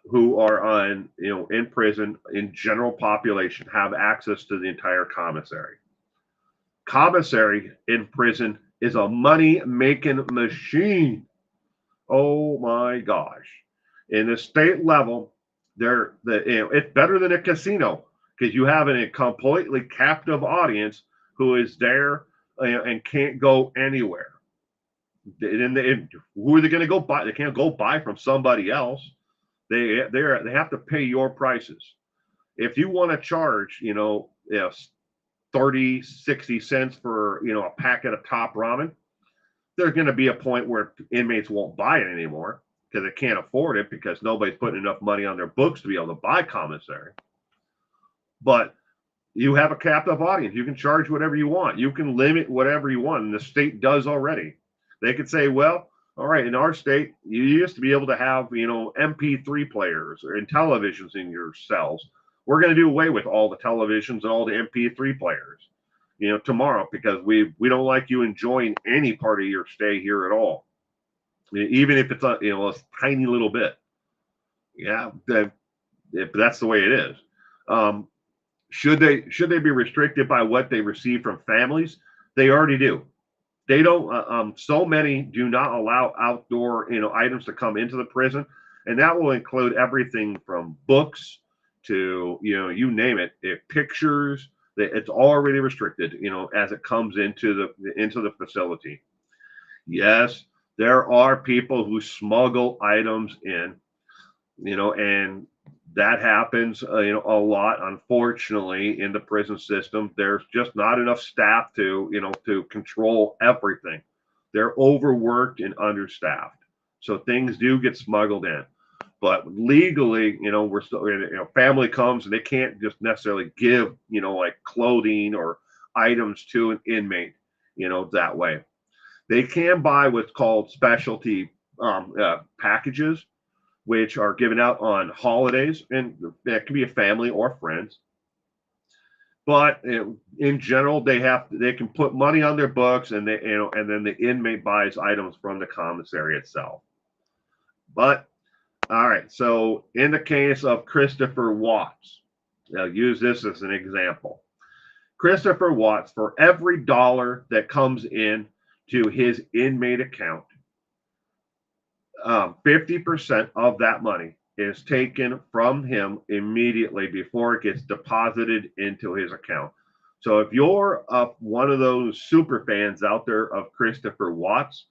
who are on in prison in general population have access to the entire commissary. Commissary in prison is a money-making machine. Oh my gosh! In the state level, it's better than a casino because you have a completely captive audience who is there and can't go anywhere. And who are they going to go buy? They can't go buy from somebody else. They have to pay your prices. If you want to charge, 30, 60 cents for, a packet of top ramen, there's going to be a point where inmates won't buy it anymore because they can't afford it because nobody's putting enough money on their books to be able to buy commissary. But you have a captive audience. You can charge whatever you want. You can limit whatever you want, and the state does already. They could say, well, all right, in our state, you used to be able to have, MP3 players and televisions in your cells. We're going to do away with all the televisions and all the MP3 players, tomorrow, because we don't like you enjoying any part of your stay here at all, even if it's a tiny little bit. Yeah, that's the way it is. Should they be restricted by what they receive from families? They already do. They don't. So many do not allow outdoor, items to come into the prison, and that will include everything from books to, you name it. Pictures. It's already restricted, as it comes into the facility. Yes, there are people who smuggle items in, and that happens, a lot, unfortunately, in the prison system. There's just not enough staff to control everything. They're overworked and understaffed. So things do get smuggled in. But legally, we're still, family comes and they can't just necessarily give, like clothing or items to an inmate, that way. They can buy what's called specialty packages, which are given out on holidays, and that can be a family or friends. But in general, they can put money on their books, and and then the inmate buys items from the commissary itself. But all right, so in the case of Christopher Watts, I'll use this as an example. Christopher Watts, for every dollar that comes in to his inmate account, 50% of that money is taken from him immediately before it gets deposited into his account. So if you're one of those super fans out there of Christopher Watts,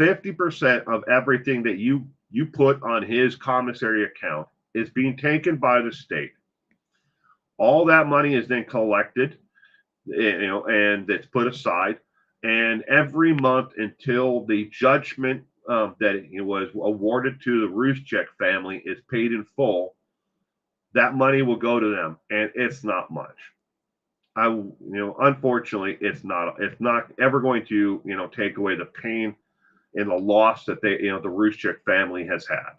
50% of everything that you put on his commissary account is being taken by the state. All that money is then collected, and it's put aside. And every month until the judgment that it was awarded to the Ruschek family is paid in full, that money will go to them, and it's not much. Unfortunately, it's not ever going to, take away the pain and the loss that the Ruschek family has had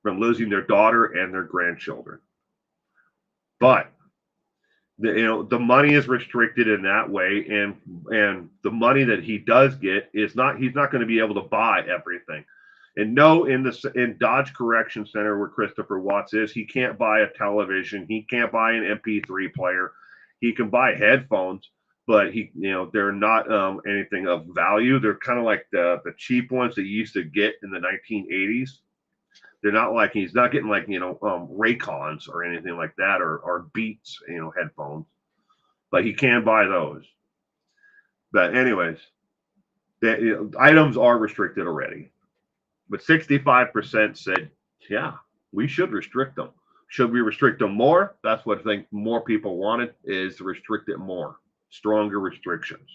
from losing their daughter and their grandchildren. But the money is restricted in that way, and the money that he does get he's not going to be able to buy everything. And no, in Dodge Correction Center where Christopher Watts is, he can't buy a television, he can't buy an MP3 player, he can buy headphones, but they're not anything of value. They're kind of like the cheap ones that you used to get in the 1980s. They're not like, he's not getting like, Raycons or anything like that, or Beats, headphones, but he can buy those. But anyways, the items are restricted already. But 65% said, yeah, we should restrict them. Should we restrict them more? That's what I think more people wanted, is to restrict it more. Stronger restrictions.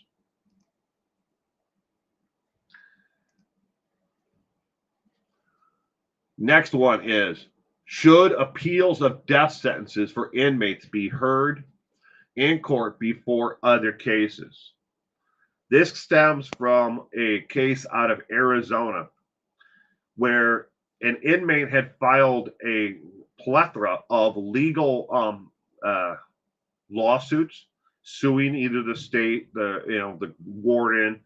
Next one is, should appeals of death sentences for inmates be heard in court before other cases? This stems from a case out of Arizona where an inmate had filed a plethora of legal lawsuits suing either the state, the warden,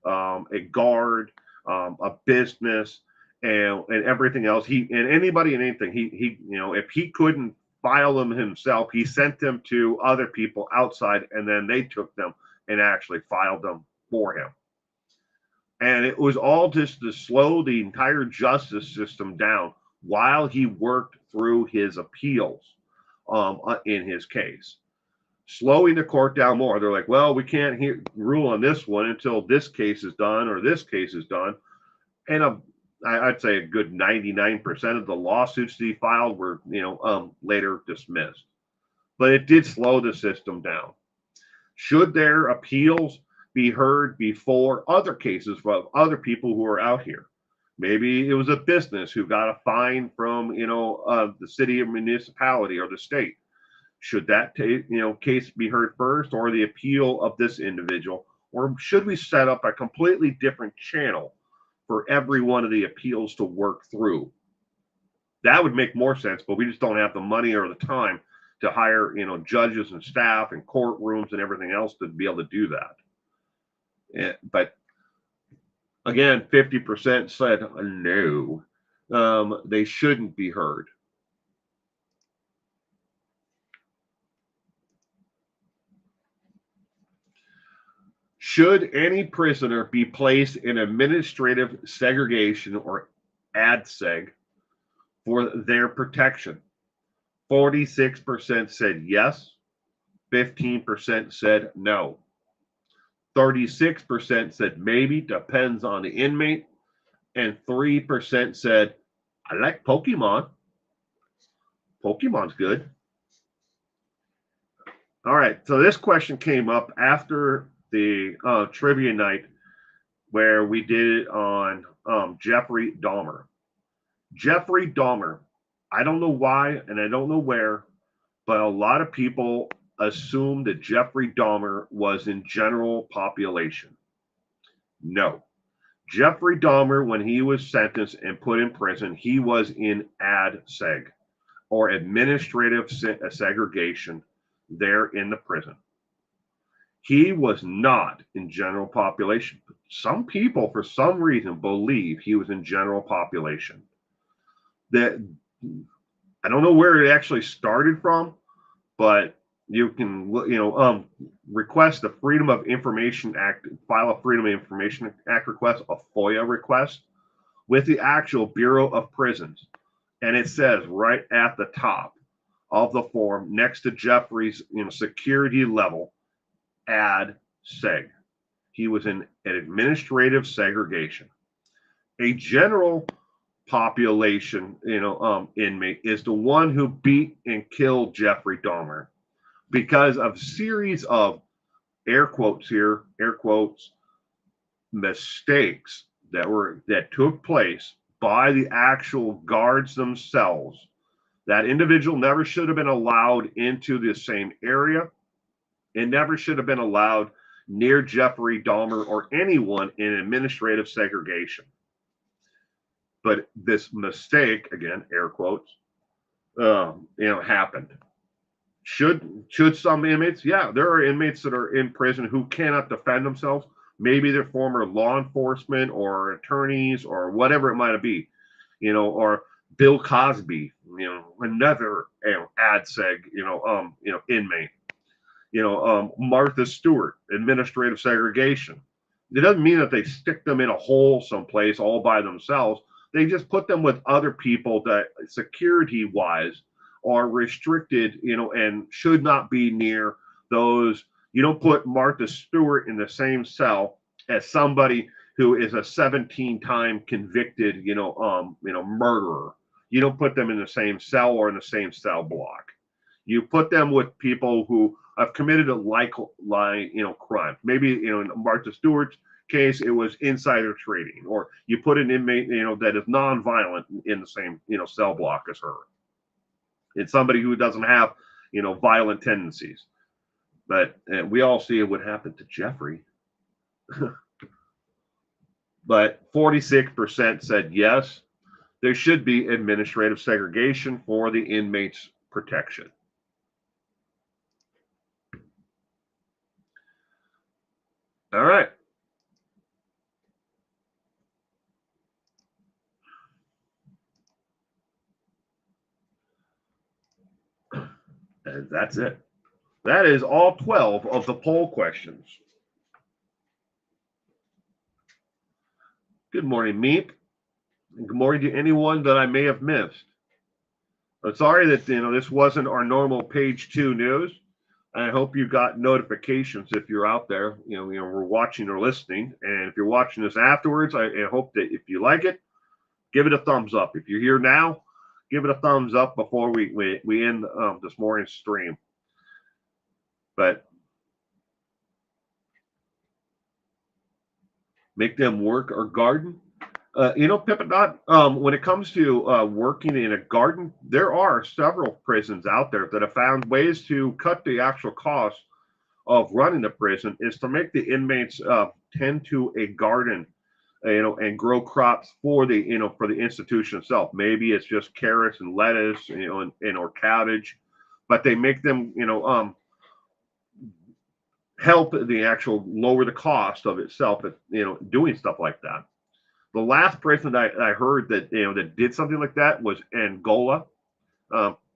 a guard, a business, and everything else. And anybody and anything. He if he couldn't file them himself, he sent them to other people outside, and then they took them and actually filed them for him. And it was all just to slow the entire justice system down while he worked through his appeals in his case, slowing the court down more. They're like, well, we can't rule on this one until this case is done or this case is done. And I'd say a good 99% of the lawsuits that he filed were, later dismissed. But it did slow the system down. Should their appeals be heard before other cases of other people who are out here? Maybe it was a business who got a fine from, the city or municipality or the state. Should that case be heard first, or the appeal of this individual? Or should we set up a completely different channel for every one of the appeals to work through? That would make more sense, but we just don't have the money or the time to hire, judges and staff and courtrooms and everything else to be able to do that. But again, 50% said no, they shouldn't be heard. Should any prisoner be placed in administrative segregation or ADSEG for their protection? 46% said yes, 15% said no. 36% said maybe, depends on the inmate, and 3% said, I like Pokemon. Pokemon's good. All right, so this question came up after the trivia night where we did it on Jeffrey Dahmer. Jeffrey Dahmer. I don't know why, and I don't know where, but a lot of people assume that Jeffrey Dahmer was in general population. No. Jeffrey Dahmer, when he was sentenced and put in prison, he was in ADSEG, or administrative segregation, there in the prison. He was not in general population. Some people, for some reason, believe he was in general population. That I don't know where it actually started from, but you can, request the Freedom of Information Act, file a Freedom of Information Act request, a FOIA request, with the actual Bureau of Prisons. And it says right at the top of the form, next to Jeffrey's security level, ADSEG. He was in an administrative segregation. A general population, inmate is the one who beat and killed Jeffrey Dahmer because of series of air quotes, mistakes that took place by the actual guards themselves. That individual never should have been allowed into the same area. It never should have been allowed near Jeffrey Dahmer or anyone in administrative segregation. But this mistake, again, air quotes, happened. Should some inmates? Yeah, there are inmates that are in prison who cannot defend themselves. Maybe they're former law enforcement or attorneys or whatever it might be, or Bill Cosby, another ADSEG, inmate. Martha Stewart, administrative segregation. It doesn't mean that they stick them in a hole someplace all by themselves. They just put them with other people that security-wise are restricted, and should not be near those. You don't put Martha Stewart in the same cell as somebody who is a 17-time convicted, murderer. You don't put them in the same cell or in the same cell block. You put them with people who have committed a crime. Maybe, in Martha Stewart's case, it was insider trading, or you put an inmate, that is nonviolent in the same, cell block as her. It's somebody who doesn't have, violent tendencies. But we all see what happened to Jeffrey. But 46% said yes, there should be administrative segregation for the inmates' protection. All right. And that's it. That is all 12 of the poll questions. Good morning, Meep. And good morning to anyone that I may have missed. I'm sorry that this wasn't our normal page 2 news. I hope you got notifications if you're out there. We're watching or listening. And if you're watching this afterwards, I hope that if you like it, give it a thumbs up. If you're here now, give it a thumbs up before we end this morning's stream. But make them work or garden. Pippin, when it comes to working in a garden, there are several prisons out there that have found ways to cut the actual cost of running the prison is to make the inmates tend to a garden, and grow crops for the, for the institution itself. Maybe it's just carrots and lettuce, or cabbage, but they make them, help the actual lower the cost of itself, doing stuff like that. The last prison I heard that that did something like that was Angola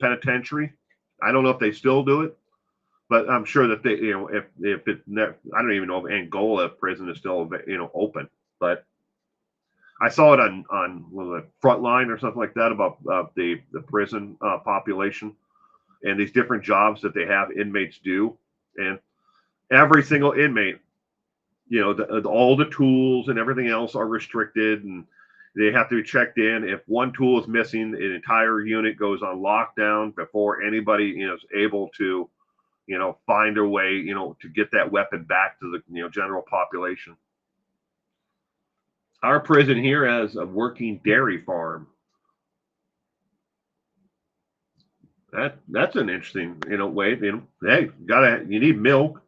Penitentiary. I don't know if they still do it, but I'm sure that they, if it, I don't even know if Angola prison is still open. But I saw it on the Frontline or something like that about the prison population and these different jobs that they have inmates do, and every single inmate, all the tools and everything else are restricted, and they have to be checked in. If one tool is missing, an entire unit goes on lockdown before anybody is able to, find their way, to get that weapon back to the general population. Our prison here has a working dairy farm. That's an interesting, way. Hey, you need milk,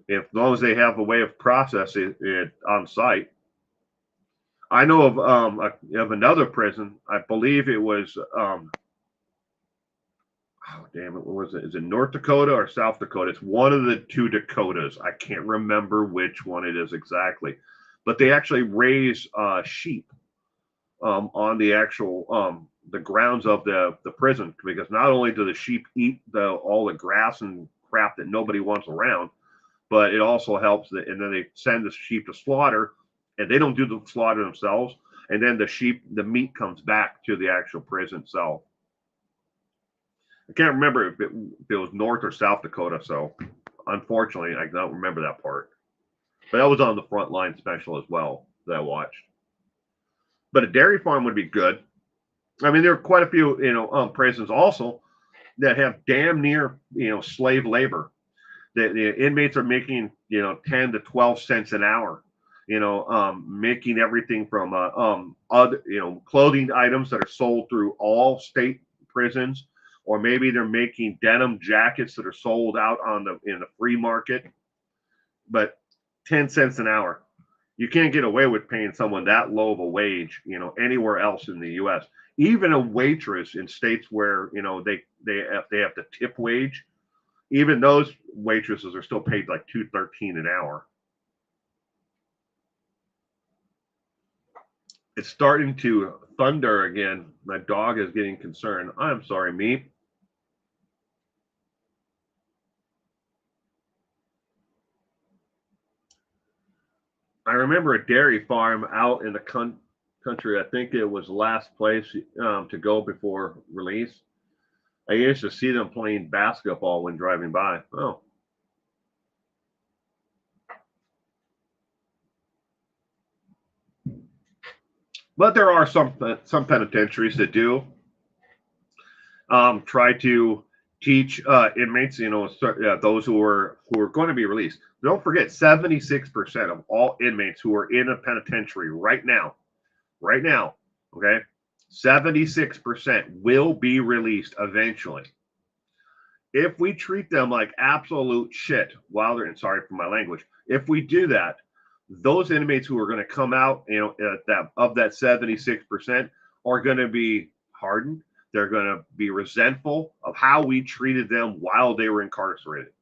as long as they have a way of processing it on site. I know of another prison. I believe it was oh damn it, what was it? Is it North Dakota or South Dakota? It's one of the two Dakotas. I can't remember which one it is exactly, but they actually raise sheep on the actual the grounds of the prison, because not only do the sheep eat all the grass and crap that nobody wants around, but it also helps that, and then they send the sheep to slaughter, and they don't do the slaughter themselves, and then the meat comes back to the actual prison itself. I can't remember if it was North or South Dakota, so unfortunately I don't remember that part. But that was on the Frontline special as well that I watched. But a dairy farm would be good. I mean, there are quite a few, prisons also that have damn near, slave labor. The inmates are making, 10 to 12 cents an hour, making everything from, other, clothing items that are sold through all state prisons, or maybe they're making denim jackets that are sold out in the free market, but 10 cents an hour. You can't get away with paying someone that low of a wage, anywhere else in the U.S. Even a waitress in states where, they have to tip wage, even those waitresses are still paid like $2.13 an hour. It's starting to thunder again. My dog is getting concerned. I'm sorry, me. I remember a dairy farm out in the country. I think it was the last place to go before release. I used to see them playing basketball when driving by. Oh. But there are some penitentiaries that do try to teach inmates, those who are going to be released. Don't forget, 76% of all inmates who are in a penitentiary right now, okay, 76% will be released eventually. If we treat them like absolute shit while they're in, sorry for my language, if we do that, those inmates who are going to come out, that 76% are going to be hardened. They're going to be resentful of how we treated them while they were incarcerated.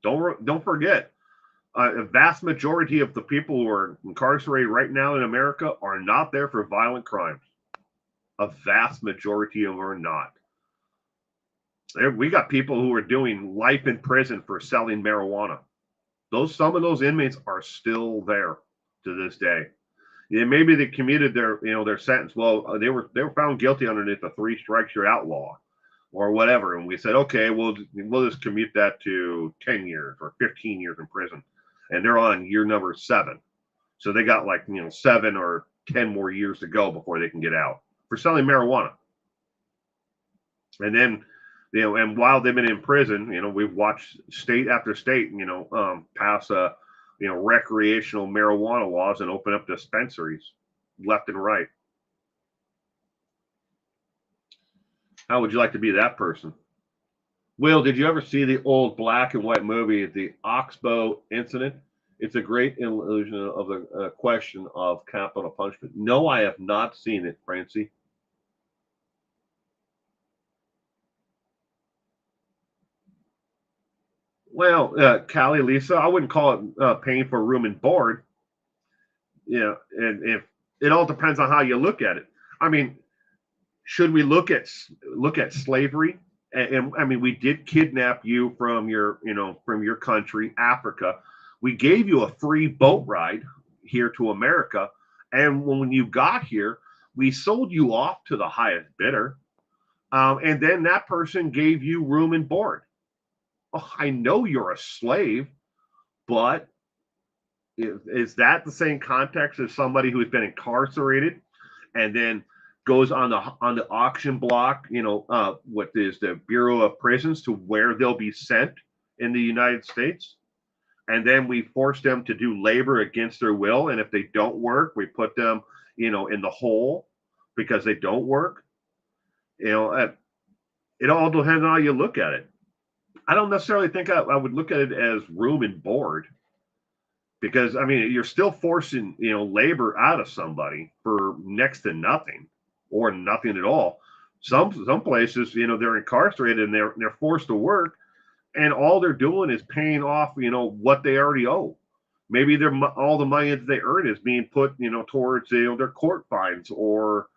Don't forget, a vast majority of the people who are incarcerated right now in America are not there for violent crimes. A vast majority of them are not. We got people who are doing life in prison for selling marijuana. Some of those inmates are still there to this day. Yeah, maybe they commuted their sentence. Well, they were found guilty underneath the 3 strikes you're outlaw, or whatever, and we said, okay, we'll just commute that to 10 years or 15 years in prison, and they're on year number 7, so they got 7 or 10 more years to go before they can get out for selling marijuana. And then, and while they've been in prison, we've watched state after state, pass recreational marijuana laws and open up dispensaries left and right. How would you like to be that person? Will, did you ever see the old black and white movie, The Oxbow Incident? It's a great illusion of the question of capital punishment. No, I have not seen it, Francie. Well, Callie, Lisa, I wouldn't call it paying for room and board. And if it all depends on how you look at it. I mean, should we look at slavery? And I mean, we did kidnap you from your country, Africa. We gave you a free boat ride here to America, and when you got here, we sold you off to the highest bidder, and then that person gave you room and board. Oh, I know you're a slave, but is that the same context as somebody who's been incarcerated and then goes on the auction block, what is the Bureau of Prisons, to where they'll be sent in the United States? and then we force them to do labor against their will. And if they don't work, we put them, in the hole because they don't work. It all depends on how you look at it. I don't necessarily think I would look at it as room and board, because I mean you're still forcing labor out of somebody for next to nothing or nothing at all. Some places they're incarcerated and they're forced to work, and all they're doing is paying off what they already owe. Maybe all the money that they earn is being put towards their court fines or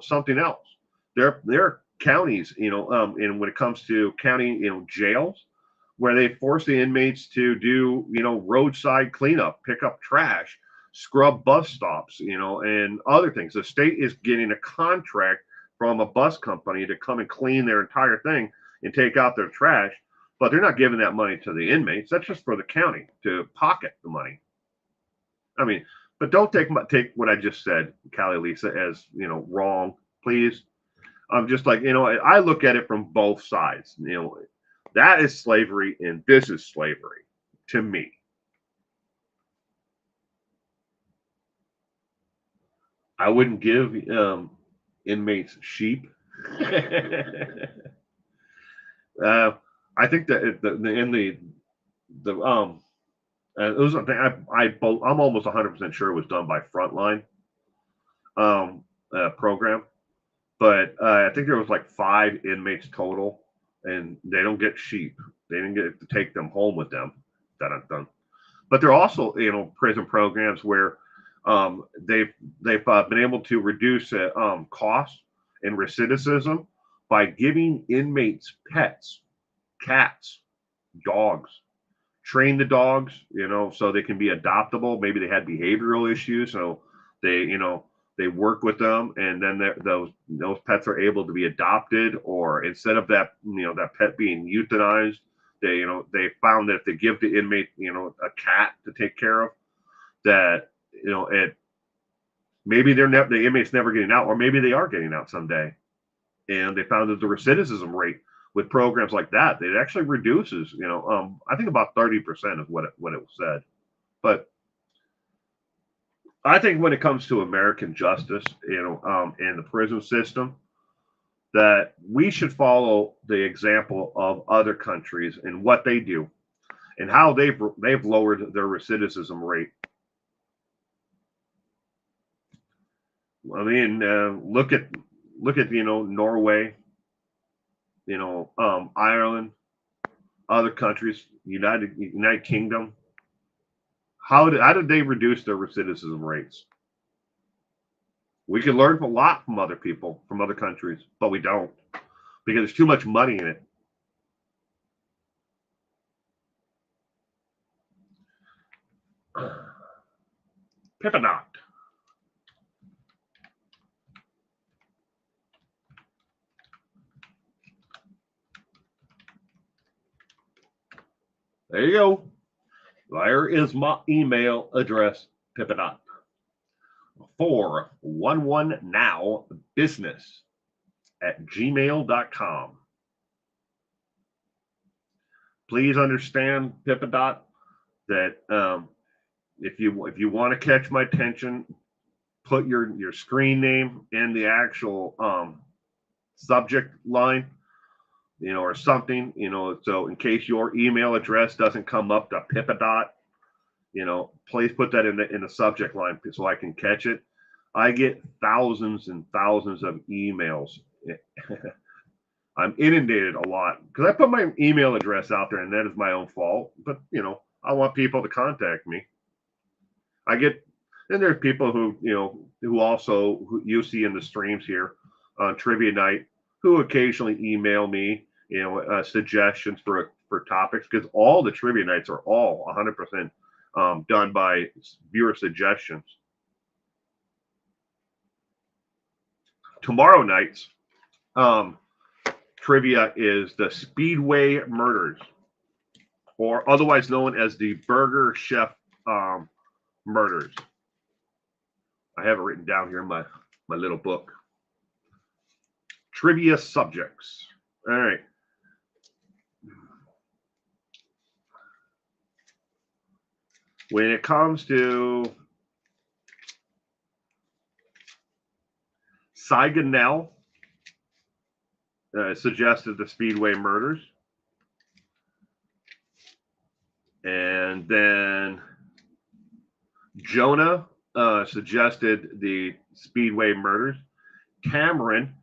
something else. Their counties and when it comes to county jails, where they force the inmates to do roadside cleanup, pick up trash, scrub bus stops, and other things. The state is getting a contract from a bus company to come and clean their entire thing and take out their trash, but they're not giving that money to the inmates. That's just for the county to pocket the money. I mean, but don't take what I just said, Callie Lisa, as wrong, please. I'm just like I look at it from both sides. That is slavery, and this is slavery to me. I wouldn't give inmates sheep. I think that it was a thing I'm almost 100% sure it was done by Frontline program, but I think there was like 5 inmates total, and they don't get sheep. They didn't get to take them home with them. Done. But there are also prison programs where they've been able to reduce costs and recidivism by giving inmates pets, cats, dogs. Train the dogs, so they can be adoptable. Maybe they had behavioral issues, so they work with them, and then those pets are able to be adopted, or instead of that that pet being euthanized, they found that if they give the inmate a cat to take care of, that it maybe the inmate's never getting out, or maybe they are getting out someday, and they found that the recidivism rate with programs like that, it actually reduces, I think about 30% of what it said. But I think when it comes to American justice, and the prison system, that we should follow the example of other countries and what they do and how they've lowered their recidivism rate. I mean, look at Norway, Ireland, other countries, United Kingdom. How did they reduce their recidivism rates? We can learn a lot from other people, from other countries, but we don't, because there's too much money in it. Pippadot. There you go. There is my email address, Pippadot. 411nowbusiness@gmail.com. Please understand, Pippadot, that if you want to catch my attention, put your screen name in the actual subject line, or something, so in case your email address doesn't come up to Pippadot, please put that in the subject line so I can catch it. I get thousands and thousands of emails. I'm inundated a lot because I put my email address out there, and that is my own fault. But I want people to contact me. And there's people who who you see in the streams here on Trivia Night, who occasionally email me, suggestions for topics, because all the trivia nights are all 100% done by viewer suggestions. Tomorrow night's trivia is the Speedway Murders, or otherwise known as the Burger Chef Murders. I have it written down here in my little book. Trivia subjects. All right. When it comes to Sigonell, suggested the Speedway murders. And then Jonah suggested the Speedway murders. Cameron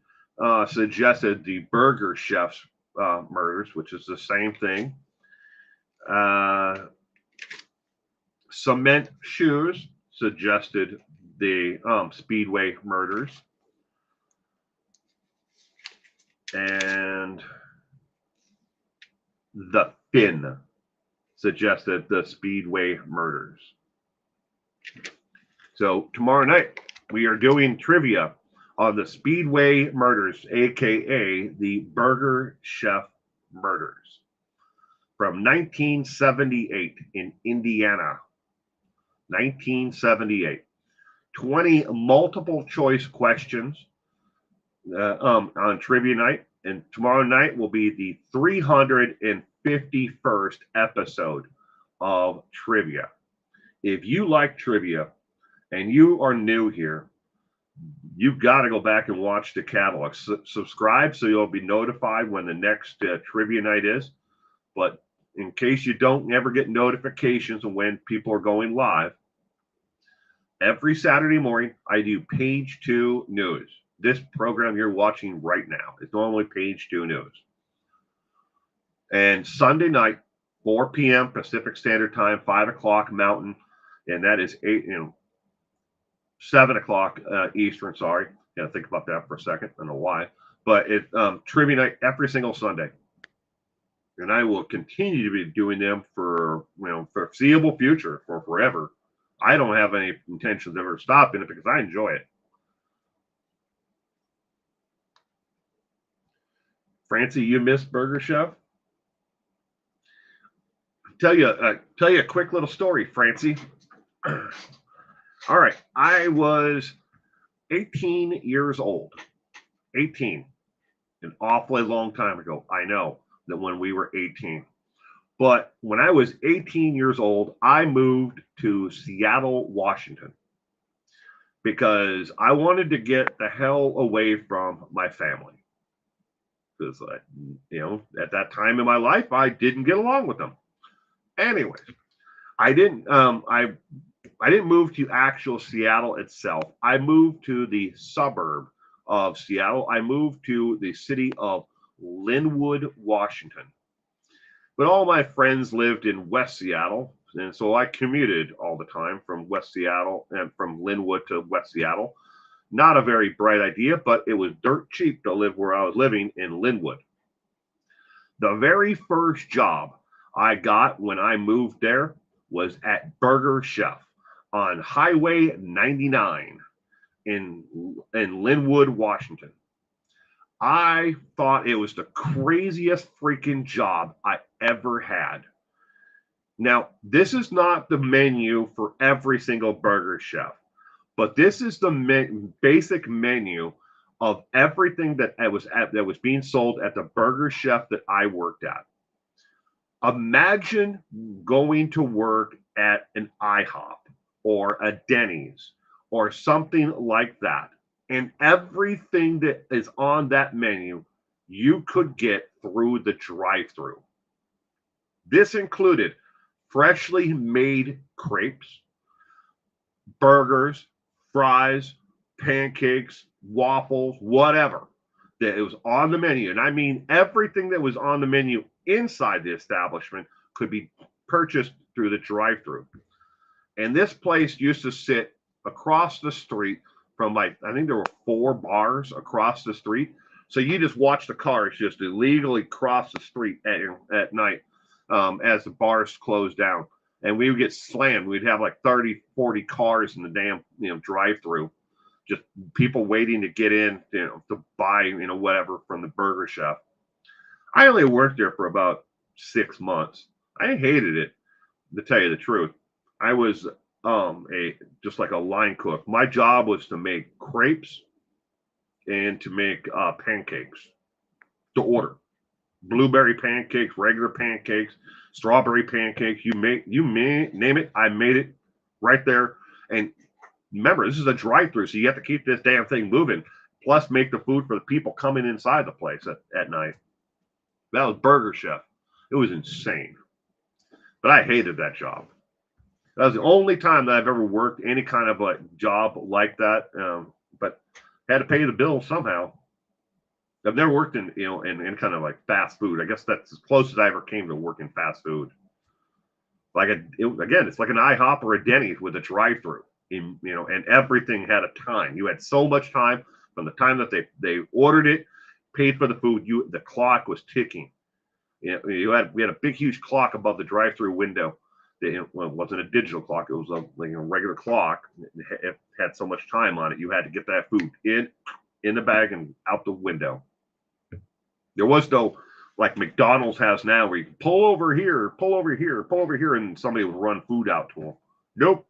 suggested the Burger Chef's murders, which is the same thing. Cement Shoes suggested the Speedway murders. And the Finn suggested the Speedway murders. So tomorrow night, we are doing trivia on the Speedway murders, aka the Burger Chef murders from 1978 in Indiana. 1978. 20 multiple choice questions on trivia night. And tomorrow night will be the 351st episode of trivia. If you like trivia and you are new here, you've got to go back and watch the catalog. Subscribe so you'll be notified when the next trivia night is. But in case you don't ever get notifications of when people are going live, every Saturday morning I do page 2 news. This program you're watching right now is normally page 2 news. And Sunday night, 4 p.m. Pacific Standard Time, 5 o'clock Mountain, and that is 7 o'clock Eastern. Sorry, gotta think about that for a second. I don't know why, but it's trivia night every single Sunday, and I will continue to be doing them for foreseeable future, for forever. I don't have any intentions of ever stopping it because I enjoy it. Francie, you missed Burger Chef? Tell you a quick little story, Francie. All right, I was 18 years old. 18, an awfully long time ago. I know that when we were 18. But when I was 18 years old, I moved to Seattle, Washington, because I wanted to get the hell away from my family. Because, at that time in my life, I didn't get along with them. Anyways, I didn't move to actual Seattle itself. I moved to the suburb of Seattle. I moved to the city of Linwood, Washington. But all my friends lived in West Seattle, and so I commuted all the time from West Seattle and from Linwood to West Seattle. Not a very bright idea, but it was dirt cheap to live where I was living in Linwood. The very first job I got when I moved there was at Burger Chef on Highway 99 in Linwood, Washington. I thought it was the craziest freaking job I ever had. Now, this is not the menu for every single Burger Chef, but this is the basic menu of everything that was being sold at the Burger Chef that I worked at. Imagine going to work at an IHOP or a Denny's or something like that, and everything that is on that menu you could get through the drive-thru. This included freshly made crepes, burgers, fries, pancakes, waffles, whatever that it was on the menu. And I mean, everything that was on the menu inside the establishment could be purchased through the drive-thru. And this place used to sit across the street from, I think there were 4 bars across the street. So you just watch the cars just illegally cross the street at night as the bars closed down. And we would get slammed. We'd have like 30, 40 cars in the damn, drive-thru. Just people waiting to get in, to buy, whatever from the Burger Chef. I only worked there for about 6 months. I hated it, to tell you the truth. I was just like a line cook. My job was to make crepes and to make pancakes to order. blueberry pancakes, regular pancakes, strawberry pancakes. Name it. I made it right there. And remember, this is a drive-through, so you have to keep this damn thing moving. Plus, make the food for the people coming inside the place at night. That was Burger Chef. It was insane, but I hated that job. That was the only time that I've ever worked any kind of like job like that. But had to pay the bill somehow. I've never worked in in kind of like fast food. I guess that's as close as I ever came to working fast food. Like again, it's like an IHOP or a Denny's with a drive-through. And everything had a time. You had so much time from the time that they ordered it, paid for the food. The clock was ticking. We had a big huge clock above the drive-through window. It wasn't a digital clock. It was like a regular clock. It had so much time on it. You had to get that food in the bag and out the window. There was no like McDonald's has now where you can pull over here, pull over here, pull over here, and somebody would run food out to them. Nope.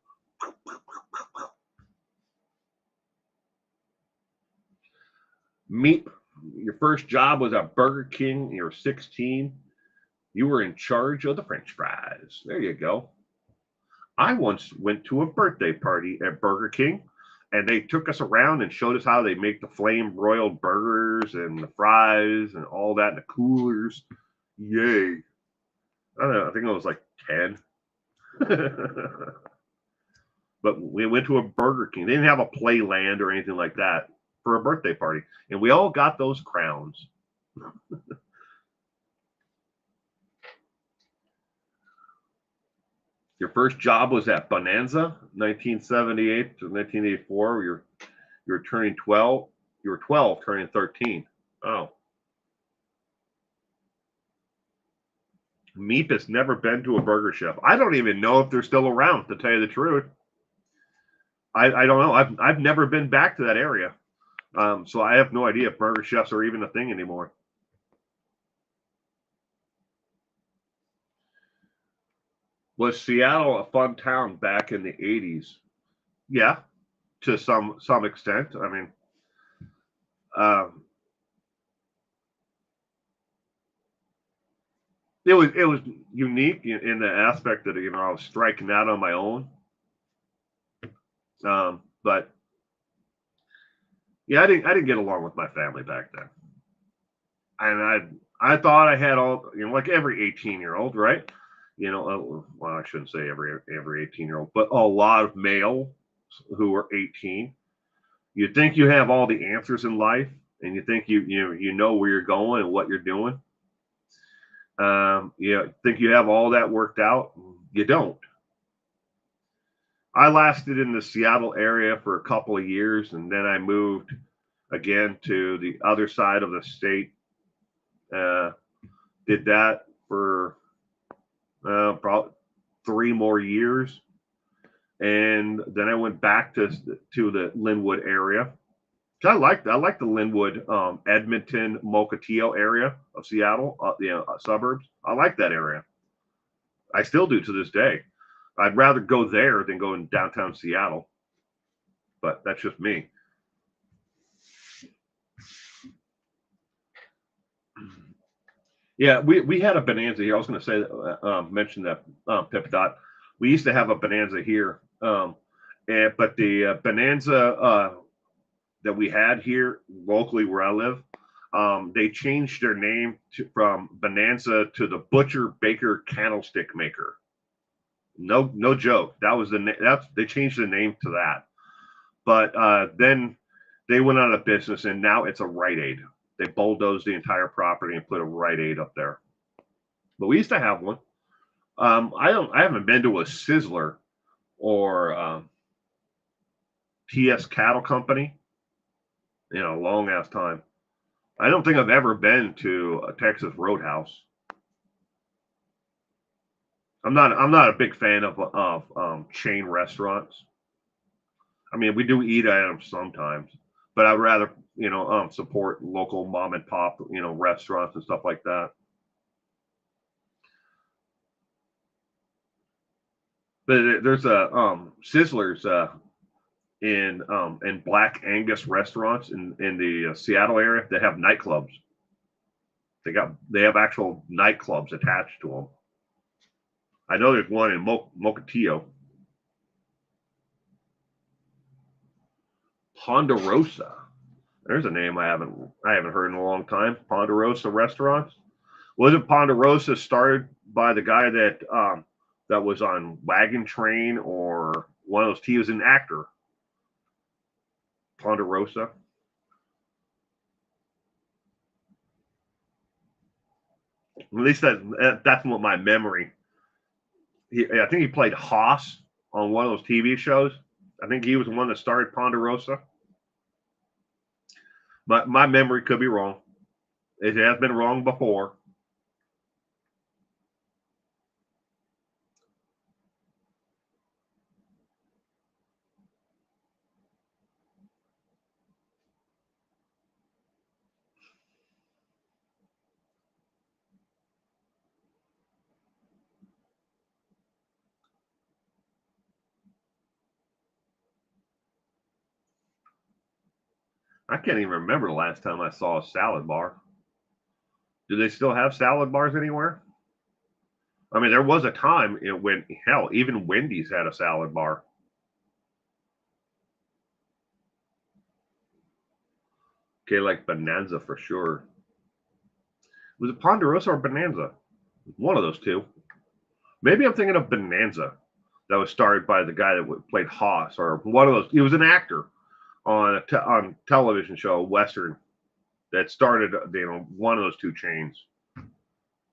Meep, your first job was at Burger King. You were 16. You were in charge of the French fries. There you go. I once went to a birthday party at Burger King, and they took us around and showed us how they make the flame broiled burgers and the fries and all that in the coolers. Yay. I don't know. I think I was like 10. But we went to a Burger King. They didn't have a Playland or anything like that for a birthday party. And we all got those crowns. Your first job was at Bonanza, 1978 to 1984. You were turning 12. You were 12, turning 13. Oh. Meep has never been to a Burger Chef. I don't even know if they're still around, to tell you the truth. I don't know. I've never been back to that area. So I have no idea if Burger Chefs are even a thing anymore. Was Seattle a fun town back in the 80s? Yeah, to some extent. I mean, it was unique in the aspect that I was striking out on my own. But yeah, I didn't get along with my family back then, and I thought I had all like every 18-year-old, right? Well, I shouldn't say every 18-year-old, but a lot of males who are 18. You think you have all the answers in life, and you think you know where you're going and what you're doing. You think you have all that worked out. You don't. I lasted in the Seattle area for a couple of years, and then I moved again to the other side of the state. Did that for probably 3 more years, and then I went back to the Linwood area. I like the Linwood, Edmonton, Mukilteo area of Seattle, suburbs. I like that area. I still do to this day. I'd rather go there than go in downtown Seattle, but that's just me. Yeah, we had a Bonanza here. I was going to say, mention that, Pip Dot. We used to have a Bonanza here, but the Bonanza that we had here locally where I live, they changed their name from Bonanza to the Butcher Baker Candlestick Maker. No joke. That was they changed the name to that. But then they went out of business, and now it's a Rite Aid. They bulldozed the entire property and put a Rite Aid up there. But we used to have one. I haven't been to a Sizzler or TS Cattle Company in a long ass time. I don't think I've ever been to a Texas Roadhouse. I'm not a big fan of chain restaurants. I mean, we do eat at them sometimes, but I'd rather support local mom and pop restaurants and stuff like that. But there's a Sizzlers in Black Angus restaurants in the Seattle area that have nightclubs. They have actual nightclubs attached to them. I know there's one in Mokilteo. Ponderosa. There's a name I haven't heard in a long time. Ponderosa Restaurants. Wasn't Ponderosa started by the guy that was on Wagon Train or one of those? He was an actor. Ponderosa. At least that's what my memory. I think he played Haas on one of those TV shows. I think he was the one that started Ponderosa. But my memory could be wrong. It has been wrong before. I can't even remember the last time I saw a salad bar. Do they still have salad bars anywhere? I mean, there was a time when, hell, even Wendy's had a salad bar. Okay, like Bonanza for sure. Was it Ponderosa or Bonanza? One of those two. Maybe I'm thinking of Bonanza. That was started by the guy that played Haas, or one of those. He was an actor on on television show, Western, that started one of those two chains.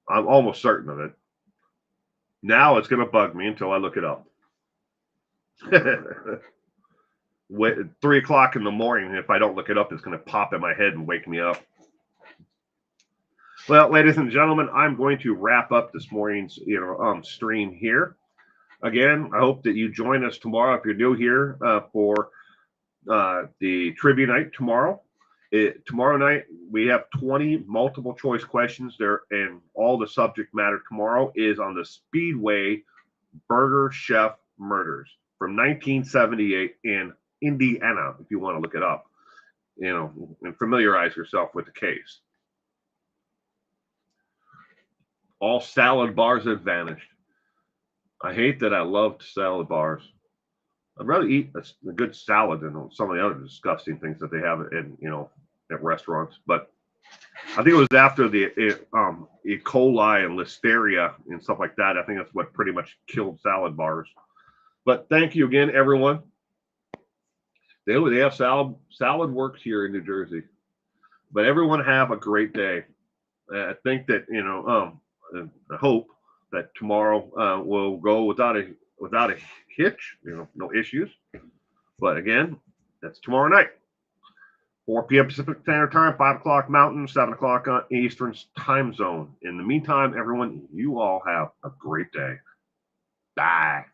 I'm almost certain of it. Now it's going to bug me until I look it up. 3 o'clock in the morning, if I don't look it up, it's going to pop in my head and wake me up. Well, ladies and gentlemen, I'm going to wrap up this morning's stream here. Again, I hope that you join us tomorrow if you're new here for the trivia night tomorrow. Tomorrow night, we have 20 multiple choice questions there, and all the subject matter tomorrow is on the Speedway Burger Chef murders from 1978 in Indiana, if you want to look it up, and familiarize yourself with the case. All salad bars have vanished. I hate that I loved salad bars. I'd rather eat a good salad than some of the other disgusting things that they have at restaurants. But I think it was after the E. coli and listeria and stuff like that. I think that's what pretty much killed salad bars. But thank you again, everyone. They have salad works here in New Jersey. But everyone have a great day. I think that I hope that tomorrow will go without a hitch, no issues. But again, that's tomorrow night, 4 p.m. Pacific Standard Time, 5 o'clock Mountain, 7 o'clock Eastern time zone. In the meantime, everyone, you all have a great day. Bye.